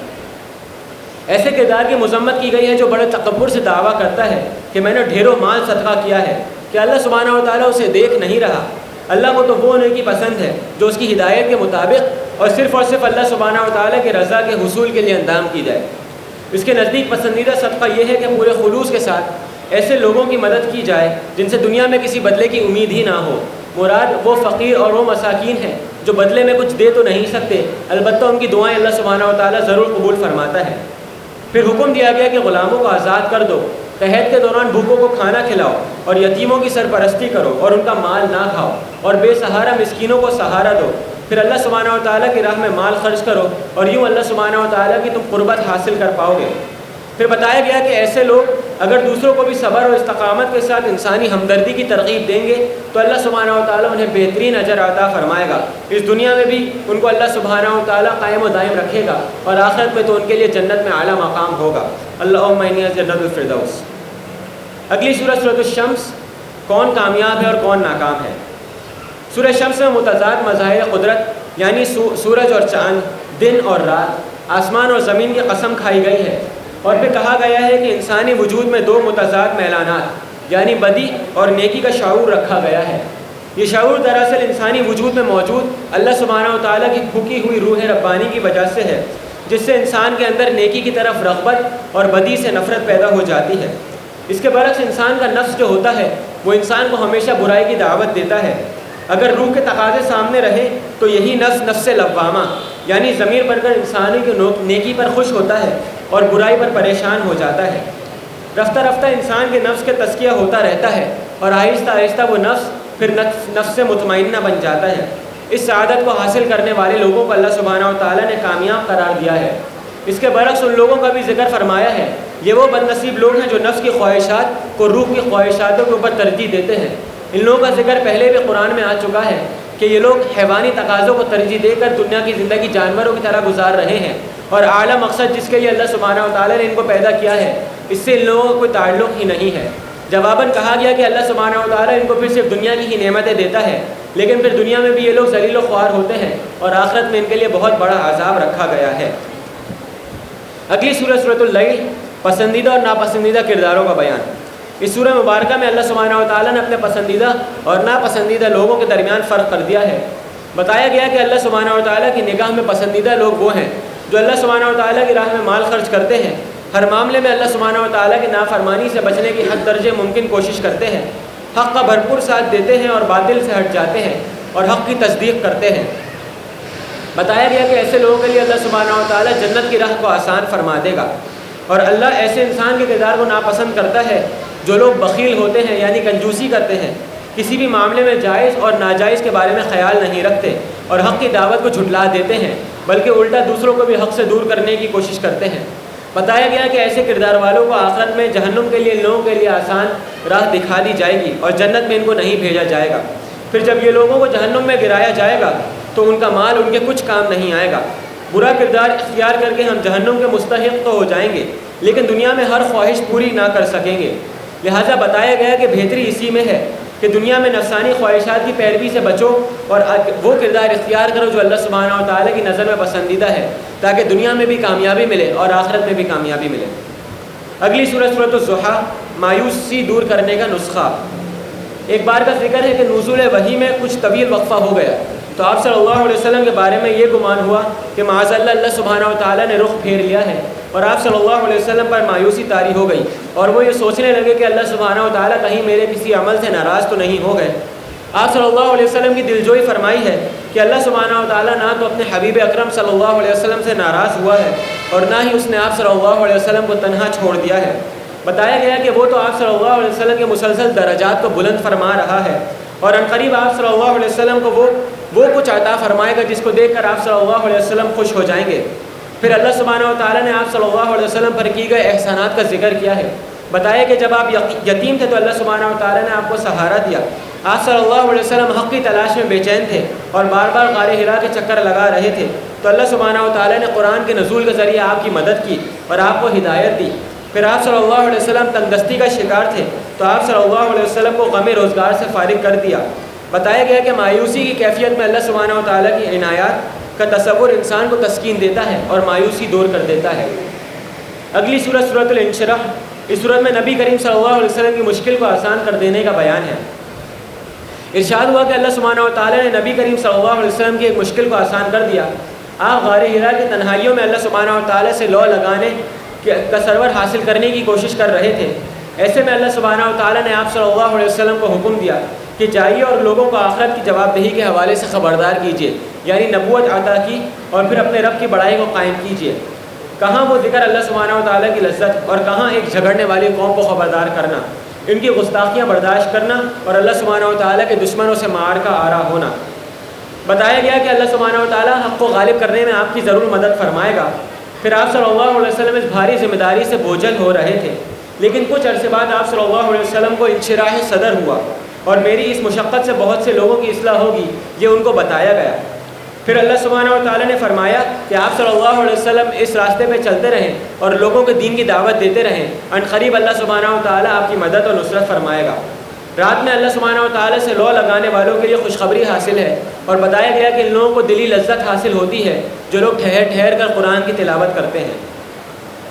ایسے کردار کی مذمت کی گئی ہے جو بڑے تکبر سے دعویٰ کرتا ہے کہ میں نے ڈھیروں مال صدقہ کیا ہے، کہ اللہ سبحانہ و تعالیٰ اسے دیکھ نہیں رہا۔ اللہ کو تو وہ نیکی پسند ہے جو اس کی ہدایت کے مطابق اور صرف اللہ سبحانہ و تعالیٰ کے رضا کے حصول کے لیے اندام کی جائے۔ اس کے نزدیک پسندیدہ صدقہ یہ ہے کہ پورے خلوص کے ساتھ ایسے لوگوں کی مدد کی جائے جن سے دنیا میں کسی بدلے کی امید ہی نہ ہو۔ مراد وہ فقیر اور وہ مساکین ہیں جو بدلے میں کچھ دے تو نہیں سکتے، البتہ ان کی دعائیں اللہ سبحانہ و تعالیٰ ضرور قبول فرماتا ہے۔ پھر حکم دیا گیا کہ غلاموں کو آزاد کر دو، قحط کے دوران بھوکوں کو کھانا کھلاؤ اور یتیموں کی سرپرستی کرو اور ان کا مال نہ کھاؤ، اور بے سہارا مسکینوں کو سہارا دو۔ پھر اللہ سبحانہ و تعالیٰ کی راہ میں مال خرچ کرو اور یوں اللہ سبحانہ و تعالیٰ کی تم قربت حاصل کر پاؤ گے۔ پھر بتایا گیا کہ ایسے لوگ اگر دوسروں کو بھی صبر اور استقامت کے ساتھ انسانی ہمدردی کی ترغیب دیں گے تو اللہ سبحانہ و تعالیٰ انہیں بہترین اجر عطا فرمائے گا۔ اس دنیا میں بھی ان کو اللہ سبحانہ و تعالیٰ قائم و دائم رکھے گا، اور آخرت میں تو ان کے لیے جنت میں اعلیٰ مقام ہوگا۔ اللہم انی جنت الفردوس۔ اگلی سورۃ سورۃ الشمس، کون کامیاب ہے اور کون ناکام ہے۔ سورہ شمس میں متضاد مظاہر قدرت یعنی سورج اور چاند، دن اور رات، آسمان اور زمین کی قسم کھائی گئی ہے، اور پھر کہا گیا ہے کہ انسانی وجود میں 2 متضاد میلانات یعنی بدی اور نیکی کا شعور رکھا گیا ہے۔ یہ شعور دراصل انسانی وجود میں موجود اللہ سبحانہ و تعالیٰ کی پھونکی ہوئی روح ربانی کی وجہ سے ہے، جس سے انسان کے اندر نیکی کی طرف رغبت اور بدی سے نفرت پیدا ہو جاتی ہے۔ اس کے برعکس انسان کا نفس جو ہوتا ہے وہ انسان کو ہمیشہ برائی کی دعوت دیتا ہے۔ اگر روح کے تقاضے سامنے رہے تو یہی نفس لوامہ یعنی ضمیر بن کر انسانی کی نیکی پر خوش ہوتا ہے اور برائی پر پریشان ہو جاتا ہے۔ رفتہ رفتہ انسان کے نفس کے تزکیہ ہوتا رہتا ہے، اور آہستہ آہستہ وہ نفس پھر نفس مطمئنہ بن جاتا ہے۔ اس سعادت کو حاصل کرنے والے لوگوں کو اللہ سبحانہ و تعالیٰ نے کامیاب قرار دیا ہے۔ اس کے برعکس ان لوگوں کا بھی ذکر فرمایا ہے، یہ وہ بد نصیب لوگ ہیں جو نفس کی خواہشات کو روح کی خواہشاتوں کے اوپر ترجیح دیتے ہیں۔ ان لوگوں کا ذکر پہلے بھی قرآن میں آ چکا ہے کہ یہ لوگ حیوانی تقاضوں کو ترجیح دے کر دنیا کی زندگی جانوروں کی طرح گزار رہے ہیں، اور اعلیٰ مقصد جس کے لیے اللہ سبحانہ و تعالیٰ نے ان کو پیدا کیا ہے اس سے ان لوگوں کا کوئی تعلق ہی نہیں ہے۔ جواباً کہا گیا کہ اللہ سبحانہ و تعالیٰ ان کو پھر صرف دنیا کی ہی نعمتیں دیتا ہے، لیکن پھر دنیا میں بھی یہ لوگ ذلیل و خوار ہوتے ہیں، اور آخرت میں ان کے لیے بہت بڑا عذاب رکھا گیا ہے۔ اگلی سورۃ سورۃ اللیل، پسندیدہ اور ناپسندیدہ کرداروں کا بیان۔ اس سورہ مبارکہ میں اللہ سبحانہ و تعالیٰ نے اپنے پسندیدہ اور ناپسندیدہ لوگوں کے درمیان فرق کر دیا ہے۔ بتایا گیا کہ اللہ سبحانہ و تعالیٰ کی نگاہ میں پسندیدہ لوگ وہ ہیں جو اللہ سبحانہ و تعالیٰ کی راہ میں مال خرچ کرتے ہیں، ہر معاملے میں اللہ سبحانہ و تعالیٰ کی نافرمانی سے بچنے کی حد درجے ممکن کوشش کرتے ہیں، حق کا بھرپور ساتھ دیتے ہیں اور باطل سے ہٹ جاتے ہیں، اور حق کی تصدیق کرتے ہیں۔ بتایا گیا کہ ایسے لوگوں کے لیے اللہ سبحانہ و تعالیٰ جنت کی راہ کو آسان فرما دے گا، اور اللہ ایسے انسان کے کردار کو ناپسند کرتا ہے جو لوگ بخیل ہوتے ہیں، یعنی کنجوسی کرتے ہیں، کسی بھی معاملے میں جائز اور ناجائز کے بارے میں خیال نہیں رکھتے اور حق کی دعوت کو جھٹلا دیتے ہیں، بلکہ الٹا دوسروں کو بھی حق سے دور کرنے کی کوشش کرتے ہیں۔ بتایا گیا کہ ایسے کردار والوں کو آخرت میں جہنم کے لیے ان لوگوں کے لیے آسان راہ دکھا دی جائے گی اور جنت میں ان کو نہیں بھیجا جائے گا۔ پھر جب یہ لوگوں کو جہنم میں گرایا جائے گا تو ان کا مال ان کے کچھ کام نہیں آئے گا۔ برا کردار اختیار کر کے ہم جہنم کے مستحق تو ہو جائیں گے، لیکن دنیا میں ہر خواہش پوری نہ کر سکیں گے۔ لہٰذا بتایا گیا کہ بہتری اسی میں ہے کہ دنیا میں نفسانی خواہشات کی پیروی سے بچو اور وہ کردار اختیار کرو جو اللہ سبحانہ و تعالیٰ کی نظر میں پسندیدہ ہے، تاکہ دنیا میں بھی کامیابی ملے اور آخرت میں بھی کامیابی ملے۔ اگلی سورۃ سورۃ الضحیٰ، مایوسی دور کرنے کا نسخہ۔ ایک بار کا ذکر ہے کہ نزول وحی میں کچھ طویل وقفہ ہو گیا تو آپ صلی اللہ علیہ وسلم کے بارے میں یہ گمان ہوا کہ معاذ اللہ سبحانہ و تعالیٰ نے رخ پھیر لیا ہے، اور آپ صلی اللہ علیہ وسلم پر مایوسی طاری ہو گئی اور وہ یہ سوچنے لگے کہ اللہ سبحانہ و تعالیٰ کہیں میرے کسی عمل سے ناراض تو نہیں ہو گئے۔ آپ صلی اللہ علیہ وسلم کی دلجوئی فرمائی ہے کہ اللہ سبحانہ و تعالیٰ نہ تو اپنے حبیب اکرم صلی اللہ علیہ وسلم سے ناراض ہوا ہے اور نہ ہی اس نے آپ صلی اللہ علیہ وسلم کو تنہا چھوڑ دیا ہے۔ بتایا گیا کہ وہ تو آپ صلی اللہ علیہ وسلم کے مسلسل درجات کو بلند فرما رہا ہے، اور عنقریب آپ صلی اللہ علیہ وسلم کو وہ کچھ عطا فرمائے گا جس کو دیکھ کر آپ صلی اللہ علیہ وسلم خوش ہو جائیں گے۔ پھر اللہ سبحانہ و تعالیٰ نے آپ صلی اللہ علیہ وسلم پر کی گئے احسانات کا ذکر کیا ہے۔ بتایا کہ جب آپ یتیم تھے تو اللہ سبحانہ و تعالیٰ نے آپ کو سہارا دیا۔ آپ صلی اللہ علیہ وسلم حق کی تلاش میں بے چین تھے اور بار بار غار حرا کے چکر لگا رہے تھے، تو اللہ سبحانہ و تعالیٰ نے قرآن کے نزول کے ذریعے آپ کی مدد کی اور آپ کو ہدایت دی۔ پھر آپ صلی اللہ علیہ وسلم تنگ دستی کا شکار تھے تو آپ صلی اللہ علیہ وسلم کو غم روزگار سے فارغ کر دیا۔ بتایا گیا کہ مایوسی کی کیفیت میں اللہ سبحانہ و تعالیٰ کی عنایات کا تصور انسان کو تسکین دیتا ہے اور مایوسی دور کر دیتا ہے۔ اگلی سورۃ سورۃ الانشراح، اس سورت میں نبی کریم صلی اللہ علیہ وسلم کی مشکل کو آسان کر دینے کا بیان ہے۔ ارشاد ہوا کہ اللہ سبحانہ و تعالیٰ نے نبی کریم صلی اللہ علیہ وسلم کی ایک مشکل کو آسان کر دیا۔ آپ غار حرا کی تنہائیوں میں اللہ سبحانہ و تعالیٰ سے لو لگانے کا سرور حاصل کرنے کی کوشش کر رہے تھے۔ ایسے میں اللہ سبحانہ و تعالیٰ نے آپ صلی اللہ علیہ وسلم کو حکم دیا کہ جائیے اور لوگوں کو آخرت کی جواب دہی کے حوالے سے خبردار کیجیے، یعنی نبوت عطا کی اور پھر اپنے رب کی بڑائی کو قائم کیجیے۔ کہاں وہ ذکر اللہ سبحانہ و تعالیٰ کی لذت اور کہاں ایک جھگڑنے والی قوم کو خبردار کرنا، ان کی گستاخیاں برداشت کرنا اور اللہ سبحانہ و تعالیٰ کے دشمنوں سے معرکہ آرا ہونا۔ بتایا گیا کہ اللہ سبحانہ و تعالیٰ حق کو غالب کرنے میں آپ کی ضرور مدد فرمائے گا۔ پھر آپ صلی اللہ علیہ وسلم اس بھاری ذمہ داری سے بوجھل ہو رہے تھے، لیکن کچھ عرصے بعد آپ صلی اللہ علیہ وسلم کو انشراح صدر ہوا اور میری اس مشقت سے بہت سے لوگوں کی اصلاح ہوگی، یہ ان کو بتایا گیا۔ پھر اللہ سبحانہ و تعالیٰ نے فرمایا کہ آپ صلی اللہ علیہ وسلم اس راستے پہ چلتے رہیں اور لوگوں کے دین کی دعوت دیتے رہیں، عنقریب اللہ سبحانہ و تعالیٰ آپ کی مدد اور نصرت فرمائے گا۔ رات میں اللہ سبحانہ و تعالیٰ سے لو لگانے والوں کے لیے خوشخبری حاصل ہے، اور بتایا گیا کہ ان لوگوں کو دلی لذت حاصل ہوتی ہے جو لوگ ٹھہر ٹھہر کر قرآن کی تلاوت کرتے ہیں۔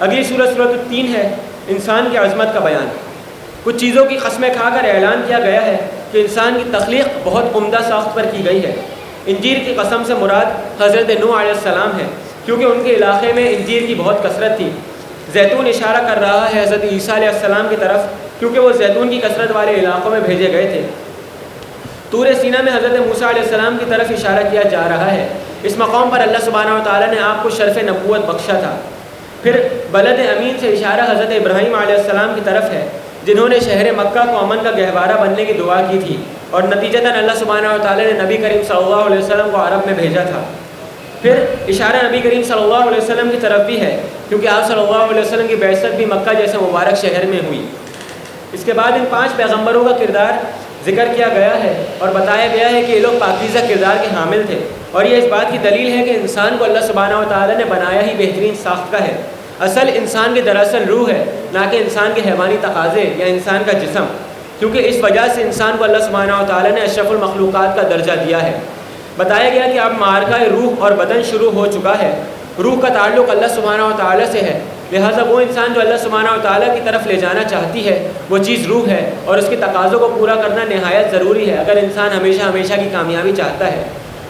اگلی سورۃ سورۃ التین ہے، انسان کی عظمت کا بیان۔ کچھ چیزوں کی قسمیں کھا کر اعلان کیا گیا ہے کہ انسان کی تخلیق بہت عمدہ ساخت پر کی گئی ہے۔ انجیر کی قسم سے مراد حضرت نوح علیہ السلام ہے، کیونکہ ان کے علاقے میں انجیر کی بہت کثرت تھی۔ زیتون اشارہ کر رہا ہے حضرت عیسیٰ علیہ السلام کی طرف، کیونکہ وہ زیتون کی کثرت والے علاقوں میں بھیجے گئے تھے۔ طور سینہ میں حضرت موسیٰ علیہ السلام کی طرف اشارہ کیا جا رہا ہے۔ اس مقام پر اللہ سبحانہ و تعالیٰ نے آپ کو شرف نبوت بخشا تھا۔ پھر بلد امین سے اشارہ حضرت ابراہیم علیہ السلام کی طرف ہے، جنہوں نے شہر مکہ کو امن کا گہوارہ بننے کی دعا کی تھی، اور نتیجتاً اللہ سبحانہ و تعالیٰ نے نبی کریم صلی اللہ علیہ وسلم کو عرب میں بھیجا تھا۔ پھر اشارہ نبی کریم صلی اللہ علیہ وسلم کی طرف بھی ہے، کیونکہ آپ صلی اللہ علیہ وسلم کی بعثت بھی مکہ جیسے مبارک شہر میں ہوئی۔ اس کے بعد ان 5 پیغمبروں کا کردار ذکر کیا گیا ہے اور بتایا گیا ہے کہ یہ لوگ پاکیزہ کردار کے حامل تھے، اور یہ اس بات کی دلیل ہے کہ انسان کو اللہ سبحانہ و تعالیٰ نے بنایا ہی بہترین ساخت کا ہے۔ اصل انسان کی دراصل روح ہے، نہ کہ انسان کے حیوانی تقاضے یا انسان کا جسم، کیونکہ اس وجہ سے انسان کو اللہ سبحانہ و تعالیٰ نے اشرف المخلوقات کا درجہ دیا ہے۔ بتایا گیا کہ اب معرکہ روح اور بدن شروع ہو چکا ہے۔ روح کا تعلق اللہ سبحانہ و تعالیٰ سے ہے، لہٰذا وہ انسان جو اللہ سبحانہ و تعالیٰ کی طرف لے جانا چاہتی ہے وہ چیز روح ہے، اور اس کے تقاضوں کو پورا کرنا نہایت ضروری ہے اگر انسان ہمیشہ ہمیشہ کی کامیابی چاہتا ہے۔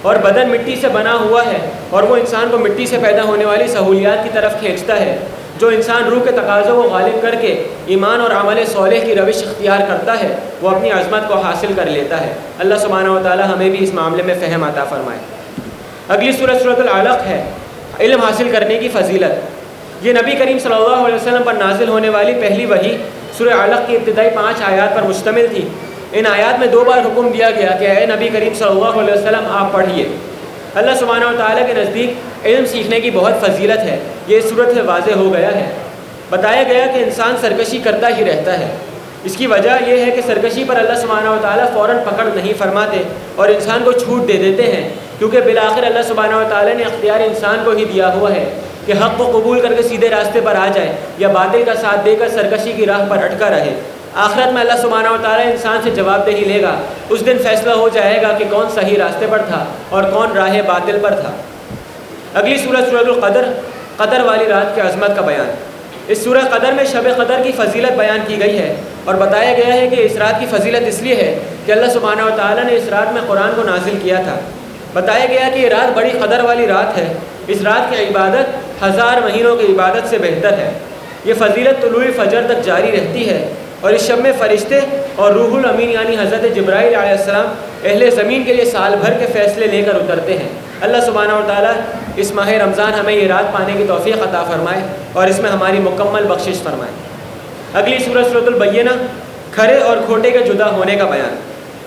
اور بدن مٹی سے بنا ہوا ہے، اور وہ انسان کو مٹی سے پیدا ہونے والی سہولیات کی طرف کھینچتا ہے۔ جو انسان روح کے تقاضوں کو غالب کر کے ایمان اور عمل صالح کی روش اختیار کرتا ہے وہ اپنی عظمت کو حاصل کر لیتا ہے۔ اللہ سبحانہ و تعالی ہمیں بھی اس معاملے میں فہم عطا فرمائے۔ اگلی سورۃ سورۃ العلق ہے، علم حاصل کرنے کی فضیلت۔ یہ نبی کریم صلی اللہ علیہ وسلم پر نازل ہونے والی پہلی وحی سورہ علق کی ابتدائی 5 آیات پر مشتمل تھی۔ ان آیات میں 2 بار حکم دیا گیا کہ اے نبی کریم صلی اللہ علیہ وسلم آپ پڑھیے۔ اللہ سبحانہ و تعالیٰ کے نزدیک علم سیکھنے کی بہت فضیلت ہے، یہ اس صورت سے واضح ہو گیا ہے۔ بتایا گیا کہ انسان سرکشی کرتا ہی رہتا ہے، اس کی وجہ یہ ہے کہ سرکشی پر اللہ سبحانہ و تعالیٰ فوراً پکڑ نہیں فرماتے اور انسان کو چھوٹ دے دیتے ہیں، کیونکہ بالآخر اللہ سبحانہ و تعالیٰ نے اختیار انسان کو ہی دیا ہوا ہے کہ حق کو قبول کر کے سیدھے راستے پر آ جائے یا باطل کا ساتھ دے کر سرکشی کی راہ پر اٹکا رہے۔ آخرت میں اللہ سبحانہ و تعالیٰ انسان سے جواب دہی لے گا، اس دن فیصلہ ہو جائے گا کہ کون صحیح راستے پر تھا اور کون راہ باطل پر تھا۔ اگلی سورۃ سورۃ القدر، قدر والی رات کی عظمت کا بیان۔ اس سورہ قدر میں شب قدر کی فضیلت بیان کی گئی ہے اور بتایا گیا ہے کہ اس رات کی فضیلت اس لیے ہے کہ اللہ سبحانہ و تعالیٰ نے اس رات میں قرآن کو نازل کیا تھا۔ بتایا گیا کہ یہ رات بڑی قدر والی رات ہے، اس رات کی عبادت 1000 مہینوں کی عبادت سے بہتر ہے۔ یہ فضیلت طلوع فجر تک جاری رہتی ہے اور اس شب میں فرشتے اور روح الامین یعنی حضرت جبرائیل علیہ السلام اہل زمین کے لیے سال بھر کے فیصلے لے کر اترتے ہیں۔ اللہ سبحانہ و تعالیٰ اس ماہ رمضان ہمیں یہ رات پانے کی توفیق عطا فرمائے اور اس میں ہماری مکمل بخشش فرمائے۔ اگلی سورۃ سورۃ البینہ، کھرے اور کھوٹے کے جدا ہونے کا بیان۔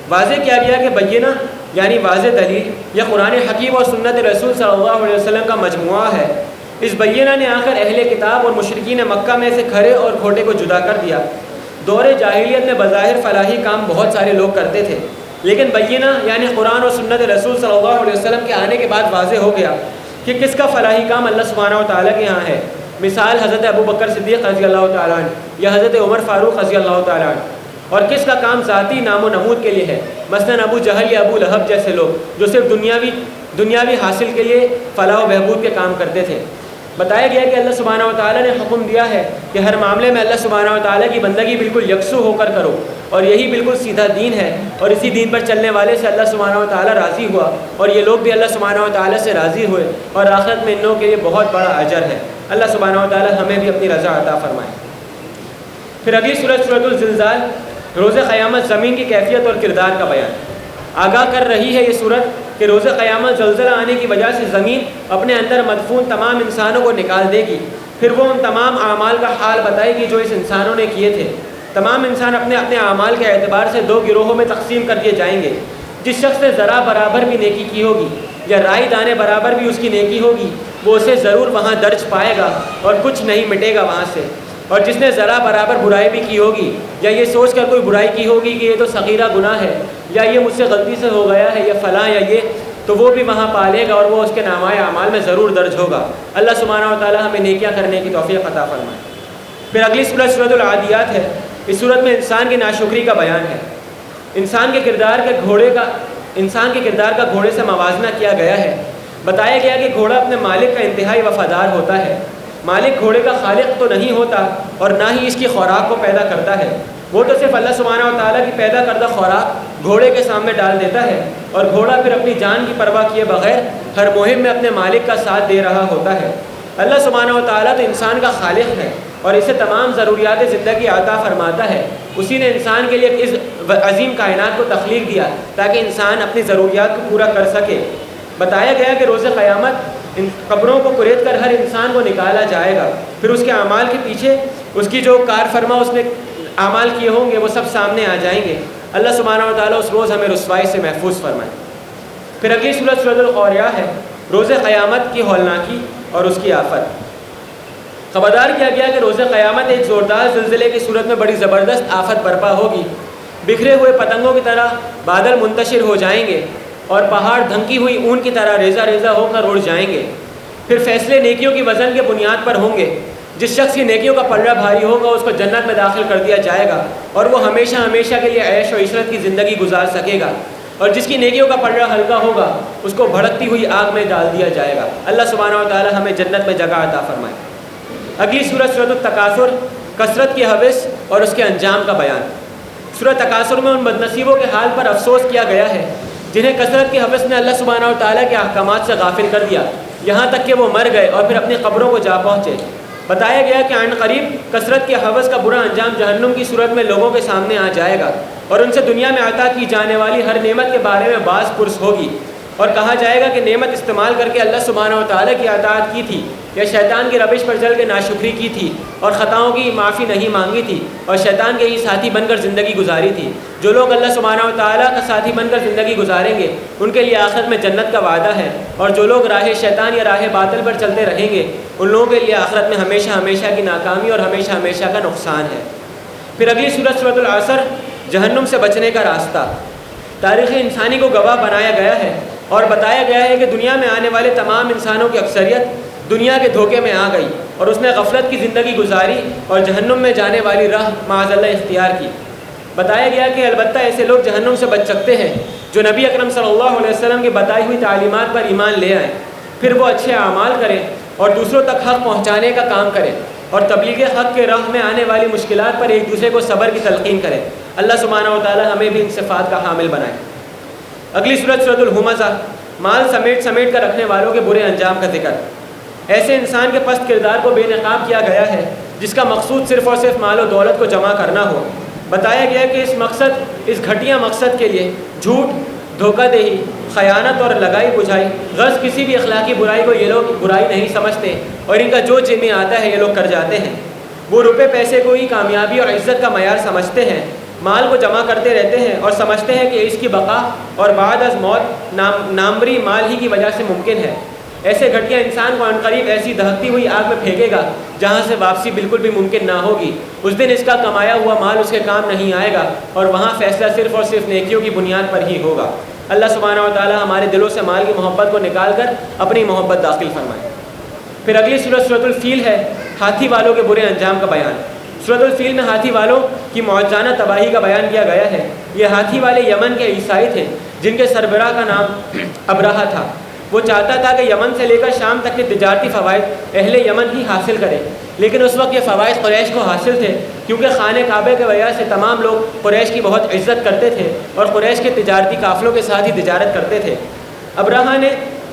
واضح کیا گیا کہ بینہ یعنی واضح دلیل یا قرآن حکیم اور سنت رسول صلی اللہ علیہ وسلم کا مجموعہ ہے۔ اس بینہ نے آ کر اہل کتاب اور مشرکین مکہ میں سے کھرے اور کھوٹے کو جدا کر دیا۔ دور جاہلیت میں بظاہر فلاحی کام بہت سارے لوگ کرتے تھے، لیکن بینہ یعنی قرآن اور سنت رسول صلی اللہ علیہ وسلم کے آنے کے بعد واضح ہو گیا کہ کس کا فلاحی کام اللہ سبحانہ و تعالیٰ کے یہاں ہے۔ مثال حضرت ابو بکر صدیق رضی اللہ تعالیٰ عنہ یا حضرت عمر فاروق رضی اللہ تعالیٰ عنہ، اور کس کا کام ذاتی نام و نمود کے لیے ہے، مثلاً ابو جہل یا ابو لہب جیسے لوگ جو صرف دنیاوی حاصل کے لیے فلاح و بہبود کے کام کرتے تھے۔ بتایا گیا کہ اللہ سبحانہ و تعالیٰ نے حکم دیا ہے کہ ہر معاملے میں اللہ سبحانہ و تعالیٰ کی بندگی بالکل یکسو ہو کر کرو، اور یہی بالکل سیدھا دین ہے، اور اسی دین پر چلنے والے سے اللہ سبحانہ و تعالیٰ راضی ہوا اور یہ لوگ بھی اللہ سبحانہ و تعالیٰ سے راضی ہوئے، اور آخرت میں ان لوگوں کے لیے بہت بڑا اجر ہے۔ اللہ سبحانہ و تعالیٰ ہمیں بھی اپنی رضا عطا فرمائے۔ پھر اگلی سورۃ سورۃ الزلزال، روز قیامت زمین کی کیفیت اور کردار کا بیان۔ آگاہ کر رہی ہے یہ سورت کہ روز قیامت زلزلہ آنے کی وجہ سے زمین اپنے اندر مدفون تمام انسانوں کو نکال دے گی، پھر وہ ان تمام اعمال کا حال بتائے گی جو اس انسانوں نے کیے تھے۔ تمام انسان اپنے اپنے اعمال کے اعتبار سے 2 گروہوں میں تقسیم کر دیے جائیں گے۔ جس شخص نے ذرا برابر بھی نیکی کی ہوگی یا رائی دانے برابر بھی اس کی نیکی ہوگی وہ اسے ضرور وہاں درج پائے گا اور کچھ نہیں مٹے گا وہاں سے، اور جس نے ذرا برابر برائی بھی کی ہوگی یا یہ سوچ کر کوئی برائی کی ہوگی کہ یہ تو صغیرہ گناہ ہے یا یہ مجھ سے غلطی سے ہو گیا ہے یا فلاں یا یہ، تو وہ بھی وہاں پالے گا اور وہ اس کے نامۂ اعمال میں ضرور درج ہوگا۔ اللہ سبحانہ و تعالیٰ ہمیں نیکیاں کرنے کی توفیق عطا فرمائے۔ پھر اگلی سورۃ سورۃ العادیات ہے۔ اس سورت میں انسان کی ناشکری کا بیان ہے۔ انسان کے کردار کا گھوڑے سے موازنہ کیا گیا ہے۔ بتایا گیا کہ گھوڑا اپنے مالک کا انتہائی وفادار ہوتا ہے۔ مالک گھوڑے کا خالق تو نہیں ہوتا اور نہ ہی اس کی خوراک کو پیدا کرتا ہے، وہ تو صرف اللہ سبحانہ و تعالیٰ کی پیدا کردہ خوراک گھوڑے کے سامنے ڈال دیتا ہے، اور گھوڑا پھر اپنی جان کی پرواہ کیے بغیر ہر مہم میں اپنے مالک کا ساتھ دے رہا ہوتا ہے۔ اللہ سبحانہ و تعالیٰ تو انسان کا خالق ہے اور اسے تمام ضروریات زندگی عطا فرماتا ہے۔ اسی نے انسان کے لیے اس عظیم کائنات کو تخلیق دیا تاکہ انسان اپنی ضروریات کو پورا کر سکے۔ بتایا گیا کہ روز قیامت ان قبروں کو کریت کر ہر انسان کو نکالا جائے گا، پھر اس کے اعمال کے پیچھے اس کی جو کار فرما اس نے اعمال کیے ہوں گے وہ سب سامنے آ جائیں گے۔ اللہ سبحانہ و تعالیٰ اس روز ہمیں رسوائی سے محفوظ فرمائے۔ پھر اگلی سورۃ سورۃ القاریہ ہے، روز قیامت کی ہولناکی اور اس کی آفت۔ خبردار کیا گیا کہ روز قیامت ایک زوردار زلزلے کی صورت میں بڑی زبردست آفت برپا ہوگی۔ بکھرے ہوئے پتنگوں کی طرح بادل منتشر ہو جائیں گے اور پہاڑ دھنکی ہوئی اون کی طرح ریزہ ریزہ ہو کر اڑ جائیں گے۔ پھر فیصلے نیکیوں کی وزن کے بنیاد پر ہوں گے۔ جس شخص کی نیکیوں کا پلڑا بھاری ہوگا اس کو جنت میں داخل کر دیا جائے گا اور وہ ہمیشہ ہمیشہ کے لیے عیش و عشرت کی زندگی گزار سکے گا، اور جس کی نیکیوں کا پلڑا ہلکا ہوگا اس کو بھڑکتی ہوئی آگ میں ڈال دیا جائے گا۔ اللہ سبحانہ و تعالی ہمیں جنت میں جگہ عطا فرمائے۔ اگلی سورۃ سورۃ التکاثر، کثرت کی حوث اور اس کے انجام کا بیان۔ سورۃ تکاثر میں ان بدنصیبوں کے حال پر افسوس کیا گیا ہے جنہیں کثرت کی حوث نے اللہ سبحانہ و تعالیٰ کے احکامات سے غافل کر دیا، یہاں تک کہ وہ مر گئے اور پھر اپنی قبروں کو جا پہنچے۔ بتایا گیا کہ عن قریب کثرت کے حوث کا برا انجام جہنم کی صورت میں لوگوں کے سامنے آ جائے گا، اور ان سے دنیا میں عطا کی جانے والی ہر نعمت کے بارے میں باز پرس ہوگی، اور کہا جائے گا کہ نعمت استعمال کر کے اللہ سبحانہ و تعالیٰ کی اطاعت کی تھی یا شیطان کی روش پر چل کے ناشکری کی تھی اور خطاؤں کی معافی نہیں مانگی تھی اور شیطان کے ہی ساتھی بن کر زندگی گزاری تھی۔ جو لوگ اللہ سبحانہ و تعالیٰ کا ساتھی بن کر زندگی گزاریں گے ان کے لیے آخرت میں جنت کا وعدہ ہے، اور جو لوگ راہ شیطان یا راہ باطل پر چلتے رہیں گے ان لوگوں کے لیے آخرت میں ہمیشہ ہمیشہ کی ناکامی اور ہمیشہ ہمیشہ کا نقصان ہے۔ پھر اگلی سورۃ سورۃ العصر، جہنم سے بچنے کا راستہ۔ تاریخ انسانی کو گواہ بنایا گیا ہے اور بتایا گیا ہے کہ دنیا میں آنے والے تمام انسانوں کی اکثریت دنیا کے دھوکے میں آ گئی اور اس نے غفلت کی زندگی گزاری اور جہنم میں جانے والی راہ معاذ اللہ اختیار کی۔ بتایا گیا کہ البتہ ایسے لوگ جہنم سے بچ سکتے ہیں جو نبی اکرم صلی اللہ علیہ وسلم کی بتائی ہوئی تعلیمات پر ایمان لے آئیں، پھر وہ اچھے اعمال کریں اور دوسروں تک حق پہنچانے کا کام کریں اور تبلیغ حق کے راہ میں آنے والی مشکلات پر ایک دوسرے کو صبر کی تلقین کریں۔ اللہ سبحانہ و تعالی ہمیں بھی ان صفات کا حامل بنائے۔ اگلی سورۃ سورۃ الہمزہ، مال سمیٹ سمیٹ کر رکھنے والوں کے برے انجام کا ذکر۔ ایسے انسان کے پست کردار کو بے نقاب کیا گیا ہے جس کا مقصود صرف اور صرف مال و دولت کو جمع کرنا ہو۔ بتایا گیا کہ اس گھٹیا مقصد کے لیے جھوٹ، دھوکہ دہی، خیانت اور لگائی بجھائی، غرض کسی بھی اخلاقی برائی کو یہ لوگ برائی نہیں سمجھتے اور ان کا جو جی میں آتا ہے یہ لوگ کر جاتے ہیں۔ وہ روپے پیسے کو ہی کامیابی اور عزت کا معیار سمجھتے ہیں، مال کو جمع کرتے رہتے ہیں اور سمجھتے ہیں کہ اس کی بقا اور بعد از موت ناموری مال ہی کی وجہ سے ممکن ہے۔ ایسے گھٹیا انسان کو عنقریب ایسی دہکتی ہوئی آگ میں پھینکے گا جہاں سے واپسی بالکل بھی ممکن نہ ہوگی۔ اس دن اس کا کمایا ہوا مال اس کے کام نہیں آئے گا اور وہاں فیصلہ صرف اور صرف نیکیوں کی بنیاد پر ہی ہوگا۔ اللہ سبحانہ و تعالی ہمارے دلوں سے مال کی محبت کو نکال کر اپنی محبت داخل فرمائے۔ پھر اگلی سورۃ سورۃ الفیل ہے، ہاتھی والوں کے برے انجام کا بیان۔ سورۃ الفیل میں ہاتھی والوں کی معجزانہ تباہی کا بیان کیا گیا ہے۔ یہ ہاتھی والے یمن کے عیسائی تھے جن کے سربراہ کا نام ابرہہ تھا۔ وہ چاہتا تھا کہ یمن سے لے کر شام تک کے تجارتی فوائد اہل یمن ہی حاصل کرے، لیکن اس وقت یہ فوائد قریش کو حاصل تھے کیونکہ خانہ کعبہ کے وجہ سے تمام لوگ قریش کی بہت عزت کرتے تھے اور قریش کے تجارتی قافلوں کے ساتھ ہی تجارت کرتے تھے۔ ابرہہ نے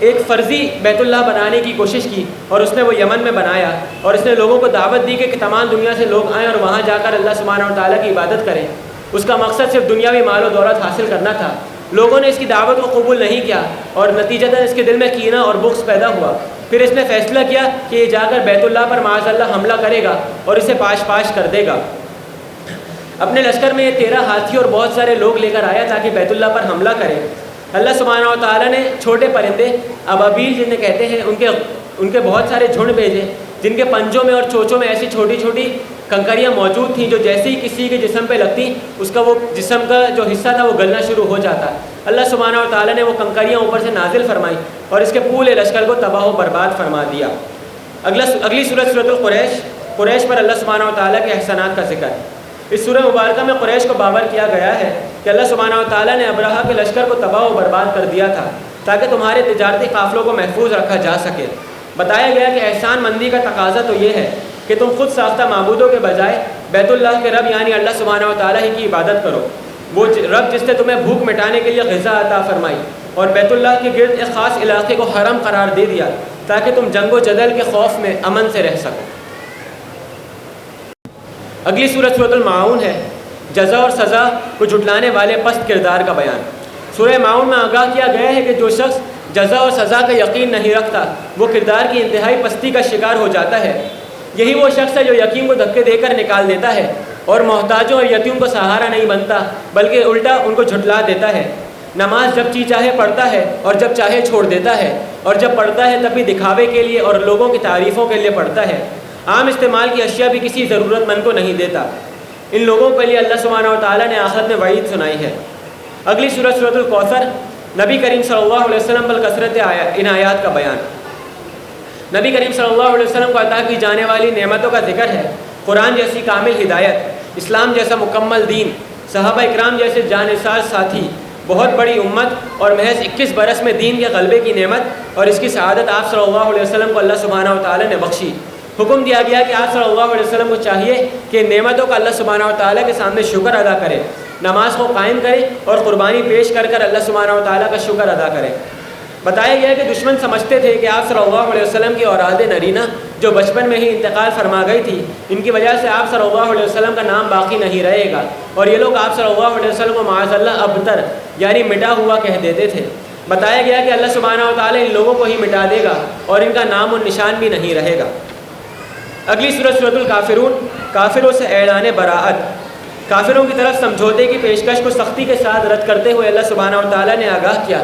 ایک فرضی بیت اللہ بنانے کی کوشش کی اور اس نے وہ یمن میں بنایا اور اس نے لوگوں کو دعوت دی کہ تمام دنیا سے لوگ آئیں اور وہاں جا کر اللہ سبحانہ و تعالیٰ کی عبادت کریں۔ اس کا مقصد صرف دنیاوی مال و دولت حاصل کرنا تھا۔ لوگوں نے اس کی دعوت کو قبول نہیں کیا اور نتیجتاً اس کے دل میں کینہ اور بغض پیدا ہوا۔ پھر اس نے فیصلہ کیا کہ یہ جا کر بیت اللہ پر معاذ اللہ حملہ کرے گا اور اسے پاش پاش کر دے گا۔ اپنے لشکر میں یہ 13 ہاتھی اور بہت سارے لوگ لے کر آیا تاکہ بیت اللہ پر حملہ کرے۔ اللہ سبحانہ و تعالیٰ نے چھوٹے پرندے ابابیل جنہیں کہتے ہیں ان کے بہت سارے جھنڈ بھیجے جن کے پنجوں میں اور چوچوں میں ایسی چھوٹی چھوٹی کنکریاں موجود تھیں جو جیسے ہی کسی کے جسم پہ لگتی اس کا وہ جسم کا جو حصہ تھا وہ گلنا شروع ہو جاتا۔ اللہ سبحانہ و تعالیٰ نے وہ کنکریاں اوپر سے نازل فرمائی اور اس کے پورے لشکر کو تباہ و برباد فرما دیا۔ اگلی سورۃ سورۃ القریش، قریش پر اللہ سبحانہ و تعالیٰ کے احسانات کا ذکر۔ اس سورہ مبارکہ میں قریش کو بابر کیا گیا ہے کہ اللہ سبحانہ و تعالیٰ نے ابرہہ کے لشکر کو تباہ و برباد کر دیا تھا تاکہ تمہارے تجارتی قافلوں کو محفوظ رکھا جا سکے۔ بتایا گیا کہ احسان مندی کا تقاضا تو یہ ہے کہ تم خود ساختہ معبودوں کے بجائے بیت اللہ کے رب یعنی اللہ سبحانہ و تعالیٰ ہی کی عبادت کرو۔ وہ رب جس نے تمہیں بھوک مٹانے کے لیے غذا عطا فرمائی اور بیت اللہ کے گرد ایک خاص علاقے کو حرم قرار دے دیا تاکہ تم جنگ و جدل کے خوف میں امن سے رہ سکو۔ اگلی سورۃ سورۃ المعون ہے، جزا اور سزا کو جھٹلانے والے پست کردار کا بیان۔ سورہ معون میں آگاہ کیا گیا ہے کہ جو شخص جزا اور سزا کا یقین نہیں رکھتا وہ کردار کی انتہائی پستی کا شکار ہو جاتا ہے۔ یہی وہ شخص ہے جو یتیم کو دھکے دے کر نکال دیتا ہے اور محتاجوں اور یتیم کو سہارا نہیں بنتا بلکہ الٹا ان کو جھٹلا دیتا ہے۔ نماز جب چاہے پڑھتا ہے اور جب چاہے چھوڑ دیتا ہے، اور جب پڑھتا ہے تب بھی دکھاوے کے لیے اور لوگوں کی تعریفوں کے لیے پڑھتا ہے۔ عام استعمال کی اشیاء بھی کسی ضرورت مند کو نہیں دیتا۔ ان لوگوں کے لیے اللہ سبحانہ و تعالیٰ نے آخرت میں وعید سنائی ہے۔ اگلی سورۃ سورۃ الکوثر، نبی کریم صلی اللہ علیہ وسلم پر کثرت ان آیات کا بیان۔ نبی کریم صلی اللہ علیہ وسلم کو عطا کی جانے والی نعمتوں کا ذکر ہے۔ قرآن جیسی کامل ہدایت، اسلام جیسا مکمل دین، صحابہ اکرام جیسے جانثار ساتھی، بہت بڑی امت اور محض 21 برس میں دین کے غلبے کی نعمت اور اس کی سعادت آپ صلی اللہ علیہ وسلم کو اللہ سبحانہ و تعالیٰ نے بخشی۔ حکم دیا گیا کہ آپ صلی اللہ علیہ وسلم کو چاہیے کہ نعمتوں کا اللہ سبحانہ و تعالیٰ کے سامنے شکر ادا کرے، نماز کو قائم کرے اور قربانی پیش کر کر اللہ سبحانہ و تعالیٰ کا شکر ادا کرے۔ بتایا گیا ہے کہ دشمن سمجھتے تھے کہ آپ صلی اللہ علیہ وسلم کی اولاد نرینہ جو بچپن میں ہی انتقال فرما گئی تھی، ان کی وجہ سے آپ صلی اللہ علیہ وسلم کا نام باقی نہیں رہے گا، اور یہ لوگ آپ صلی اللہ علیہ وسلم کو معاذ اللہ ابتر یعنی مٹا ہوا کہہ دیتے تھے۔ بتایا گیا کہ اللہ سبحانہ و تعالیٰ ان لوگوں کو ہی مٹا دے گا اور ان کا نام و نشان بھی نہیں رہے گا۔ اگلی سورۃ سورۃ الکافرون، کافروں سے اعلان براءت۔ کافروں کی طرف سمجھوتے کی پیشکش کو سختی کے ساتھ رد کرتے ہوئے اللہ سبحانہ و تعالیٰ نے آگاہ کیا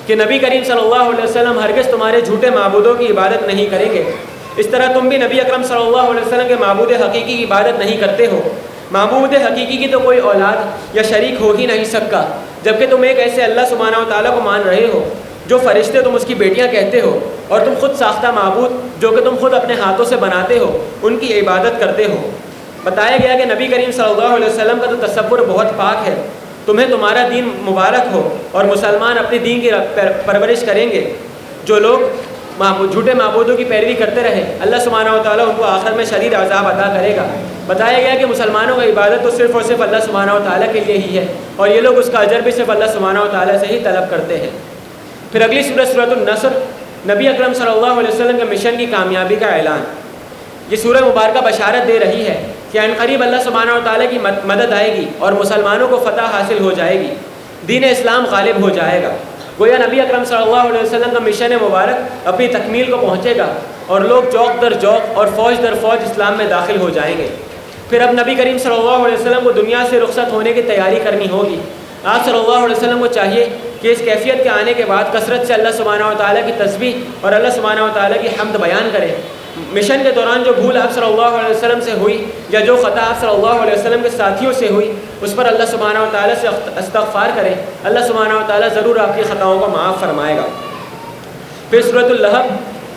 کہ نبی کریم صلی اللہ علیہ وسلم ہرگز تمہارے جھوٹے معبودوں کی عبادت نہیں کریں گے، اس طرح تم بھی نبی اکرم صلی اللہ علیہ وسلم کے معبود حقیقی کی عبادت نہیں کرتے ہو۔ معبود حقیقی کی تو کوئی اولاد یا شریک ہو ہی نہیں سکتا، جبکہ تم ایک ایسے اللہ سبحانہ و تعالیٰ کو مان رہے ہو جو فرشتے تم اس کی بیٹیاں کہتے ہو، اور تم خود ساختہ معبود جو کہ تم خود اپنے ہاتھوں سے بناتے ہو ان کی عبادت کرتے ہو۔ بتایا گیا کہ نبی کریم صلی اللہ علیہ وسلم کا تو تصور بہت پاک ہے، تمہیں تمہارا دین مبارک ہو، اور مسلمان اپنے دین کی پرورش کریں گے۔ جو لوگ جھوٹے معبودوں کی پیروی کرتے رہے، اللہ سبحانہ و تعالیٰ ان کو آخر میں شدید عذاب عطا کرے گا۔ بتایا گیا کہ مسلمانوں کی عبادت تو صرف اور صرف اللہ سبحانہ و تعالیٰ کے لیے ہی ہے، اور یہ لوگ اس کا اجر بھی صرف اللہ سبحانہ و تعالیٰ سے ہی طلب کرتے ہیں۔ پھر اگلی سورۃ سورۃ النصر، نبی اکرم صلی اللہ علیہ وسلم کے مشن کی کامیابی کا اعلان۔ یہ سورہ مبارکہ بشارت دے رہی ہے کہ عنقریب اللہ سبحانہ و تعالیٰ کی مدد آئے گی اور مسلمانوں کو فتح حاصل ہو جائے گی، دین اسلام غالب ہو جائے گا۔ گویا نبی اکرم صلی اللہ علیہ وسلم کا مشن مبارک اپنی تکمیل کو پہنچے گا اور لوگ جوق در جوق اور فوج در فوج اسلام میں داخل ہو جائیں گے۔ پھر اب نبی کریم صلی اللہ علیہ وسلم کو دنیا سے رخصت ہونے کی تیاری کرنی ہوگی۔ آپ صلی اللہ علیہ وسلم کو چاہیے کہ اس کیفیت کے آنے کے بعد کثرت سے اللہ سبحانہ و تعالیٰ کی تسبیح اور اللہ سبحانہ و تعالیٰ کی حمد بیان کرے۔ مشن کے دوران جو بھول آپ صلی اللہ علیہ وسلم سے ہوئی یا جو خطا آپ صلی اللہ علیہ وسلم کے ساتھیوں سے ہوئی، اس پر اللہ سبحانہ و تعالیٰ سے استغفار کریں، اللہ سبحانہ و تعالیٰ ضرور آپ کی خطاؤں کو معاف فرمائے گا۔ پھر سورۃ اللہب،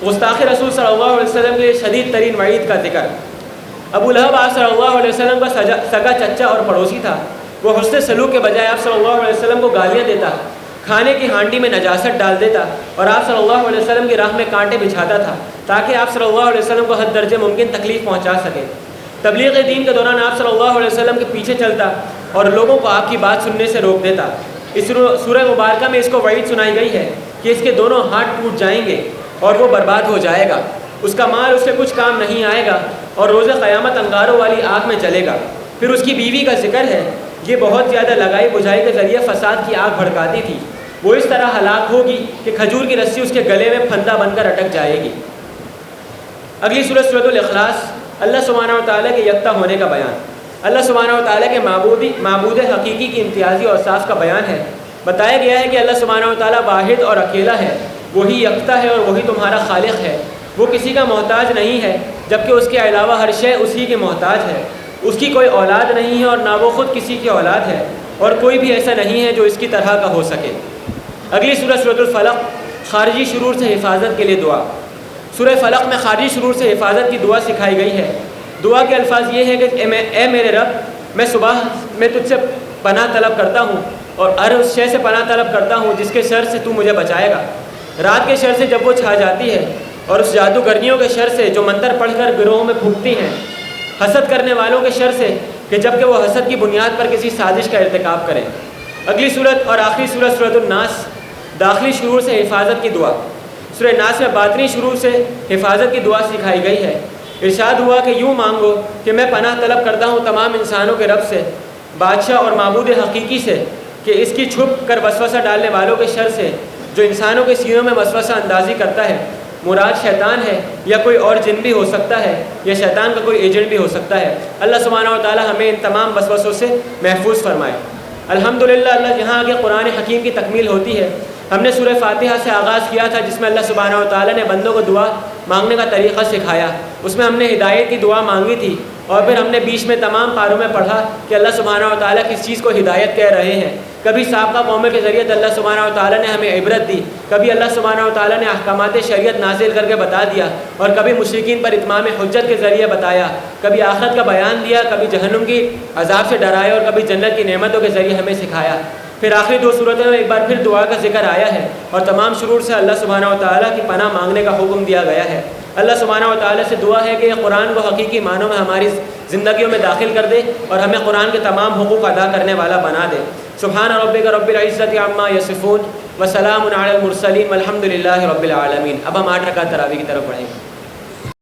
گستاخ رسول صلی اللہ علیہ وسلم کے لیے شدید ترین وعید کا ذکر۔ ابو لہب آپ صلی اللہ علیہ وسلم کا سگا چچا اور پڑوسی تھا۔ وہ حسن سلوک کے بجائے آپ صلی اللہ علیہ وسلم کو گالیاں دیتا، کھانے کی ہانڈی میں نجاست ڈال دیتا، اور آپ صلی اللہ علیہ وسلم کی راہ میں کانٹے بچھاتا تھا تاکہ آپ صلی اللہ علیہ وسلم کو حد درجے ممکن تکلیف پہنچا سکے۔ تبلیغ دین کے دوران آپ صلی اللہ علیہ وسلم کے پیچھے چلتا اور لوگوں کو آپ کی بات سننے سے روک دیتا۔ اس سورہ مبارکہ میں اس کو وعید سنائی گئی ہے کہ اس کے دونوں ہاتھ ٹوٹ جائیں گے اور وہ برباد ہو جائے گا، اس کا مال اس سے کچھ کام نہیں آئے گا، اور روز قیامت انگاروں والی آگ میں جلے گا۔ پھر اس کی بیوی کا ذکر ہے، یہ بہت زیادہ لگائی بجھائی کے ذریعے فساد کی آگ بھڑکاتی تھی، وہ اس طرح ہلاک ہوگی کہ کھجور کی رسی اس کے گلے میں پھندا بن کر اٹک جائے گی۔ اگلی سورۃ سورۃ الاخلاص، اللہ سبحانہ و تعالیٰ کے یکتا ہونے کا بیان۔ اللہ سبحانہ و تعالیٰ کے معبود حقیقی کی امتیازی اوصاف کا بیان ہے۔ بتایا گیا ہے کہ اللہ سبحانہ و تعالیٰ واحد اور اکیلا ہے، وہی یکتا ہے اور وہی تمہارا خالق ہے۔ وہ کسی کا محتاج نہیں ہے، جبکہ اس کے علاوہ ہر شے اسی کے محتاج ہے۔ اس کی کوئی اولاد نہیں ہے اور نہ وہ خود کسی کی اولاد ہے، اور کوئی بھی ایسا نہیں ہے جو اس کی طرح کا ہو سکے۔ اگلی سورۃ سورۃ الفلق، خارجی شرور سے حفاظت کے لیے دعا۔ سورہ فلق میں خارجی شرور سے حفاظت کی دعا سکھائی گئی ہے۔ دعا کے الفاظ یہ ہیں کہ اے میرے رب، میں صبح میں تجھ سے پناہ طلب کرتا ہوں اور ہر اس شے سے پناہ طلب کرتا ہوں جس کے شر سے تو مجھے بچائے گا۔ رات کے شر سے جب وہ چھا جاتی ہے، اور اس جادوگرنیوں کے شر سے جو منتر پڑھ کر گروہوں میں پھونکتی ہیں، حسد کرنے والوں کے شر سے کہ جب کہ وہ حسد کی بنیاد پر کسی سازش کا ارتکاب کریں۔ اگلی صورت اور آخری صورت سورۃ الناس، داخلی شرور سے حفاظت کی دعا۔ سورہ ناس میں باطنی شرور سے حفاظت کی دعا سکھائی گئی ہے۔ ارشاد ہوا کہ یوں مانگو کہ میں پناہ طلب کرتا ہوں تمام انسانوں کے رب سے، بادشاہ اور معبود حقیقی سے، کہ اس کی چھپ کر وسوسہ ڈالنے والوں کے شر سے جو انسانوں کے سینوں میں وسوسہ اندازی کرتا ہے۔ مراد شیطان ہے یا کوئی اور جن بھی ہو سکتا ہے، یا شیطان کا کوئی ایجنٹ بھی ہو سکتا ہے۔ اللہ سبحانہ و تعالی ہمیں ان تمام وسوسوں سے محفوظ فرمائے۔ الحمدللہ، اللہ جہاں آگے قرآن حکیم کی تکمیل ہوتی ہے، ہم نے سورہ فاتحہ سے آغاز کیا تھا جس میں اللہ سبحانہ و تعالیٰ نے بندوں کو دعا مانگنے کا طریقہ سکھایا۔ اس میں ہم نے ہدایت کی دعا مانگی تھی، اور پھر ہم نے بیچ میں تمام پاروں میں پڑھا کہ اللہ سبحانہ و تعالیٰ کس چیز کو ہدایت کہہ رہے ہیں۔ کبھی سابقہ قوموں کے ذریعے اللہ سبحانہ و تعالیٰ نے ہمیں عبرت دی، کبھی اللہ سبحانہ و تعالیٰ نے احکامات شریعت نازل کر کے بتا دیا، اور کبھی مشرکین پر اتمام حجت کے ذریعے بتایا، کبھی آخرت کا بیان دیا، کبھی جہنم کی عذاب سے ڈرایا، اور کبھی جنت کی نعمتوں کے ذریعے ہمیں سکھایا۔ پھر آخری دو صورتوں میں ایک بار پھر دعا کا ذکر آیا ہے، اور تمام شرور سے اللہ سبحانہ و تعالیٰ کی پناہ مانگنے کا حکم دیا گیا ہے۔ اللہ سبحانہ و تعالیٰ سے دعا ہے کہ یہ قرآن کو حقیقی معنوں میں ہماری زندگیوں میں داخل کر دے، اور ہمیں قرآن کے تمام حقوق ادا کرنے والا بنا دے۔ سبحان ربک رب العزت عما یصفون، وسلام علی المرسلین والحمد للہ رب العالمین. اب ہم 8 رکعت تراویح کی طرف پڑھیں گے.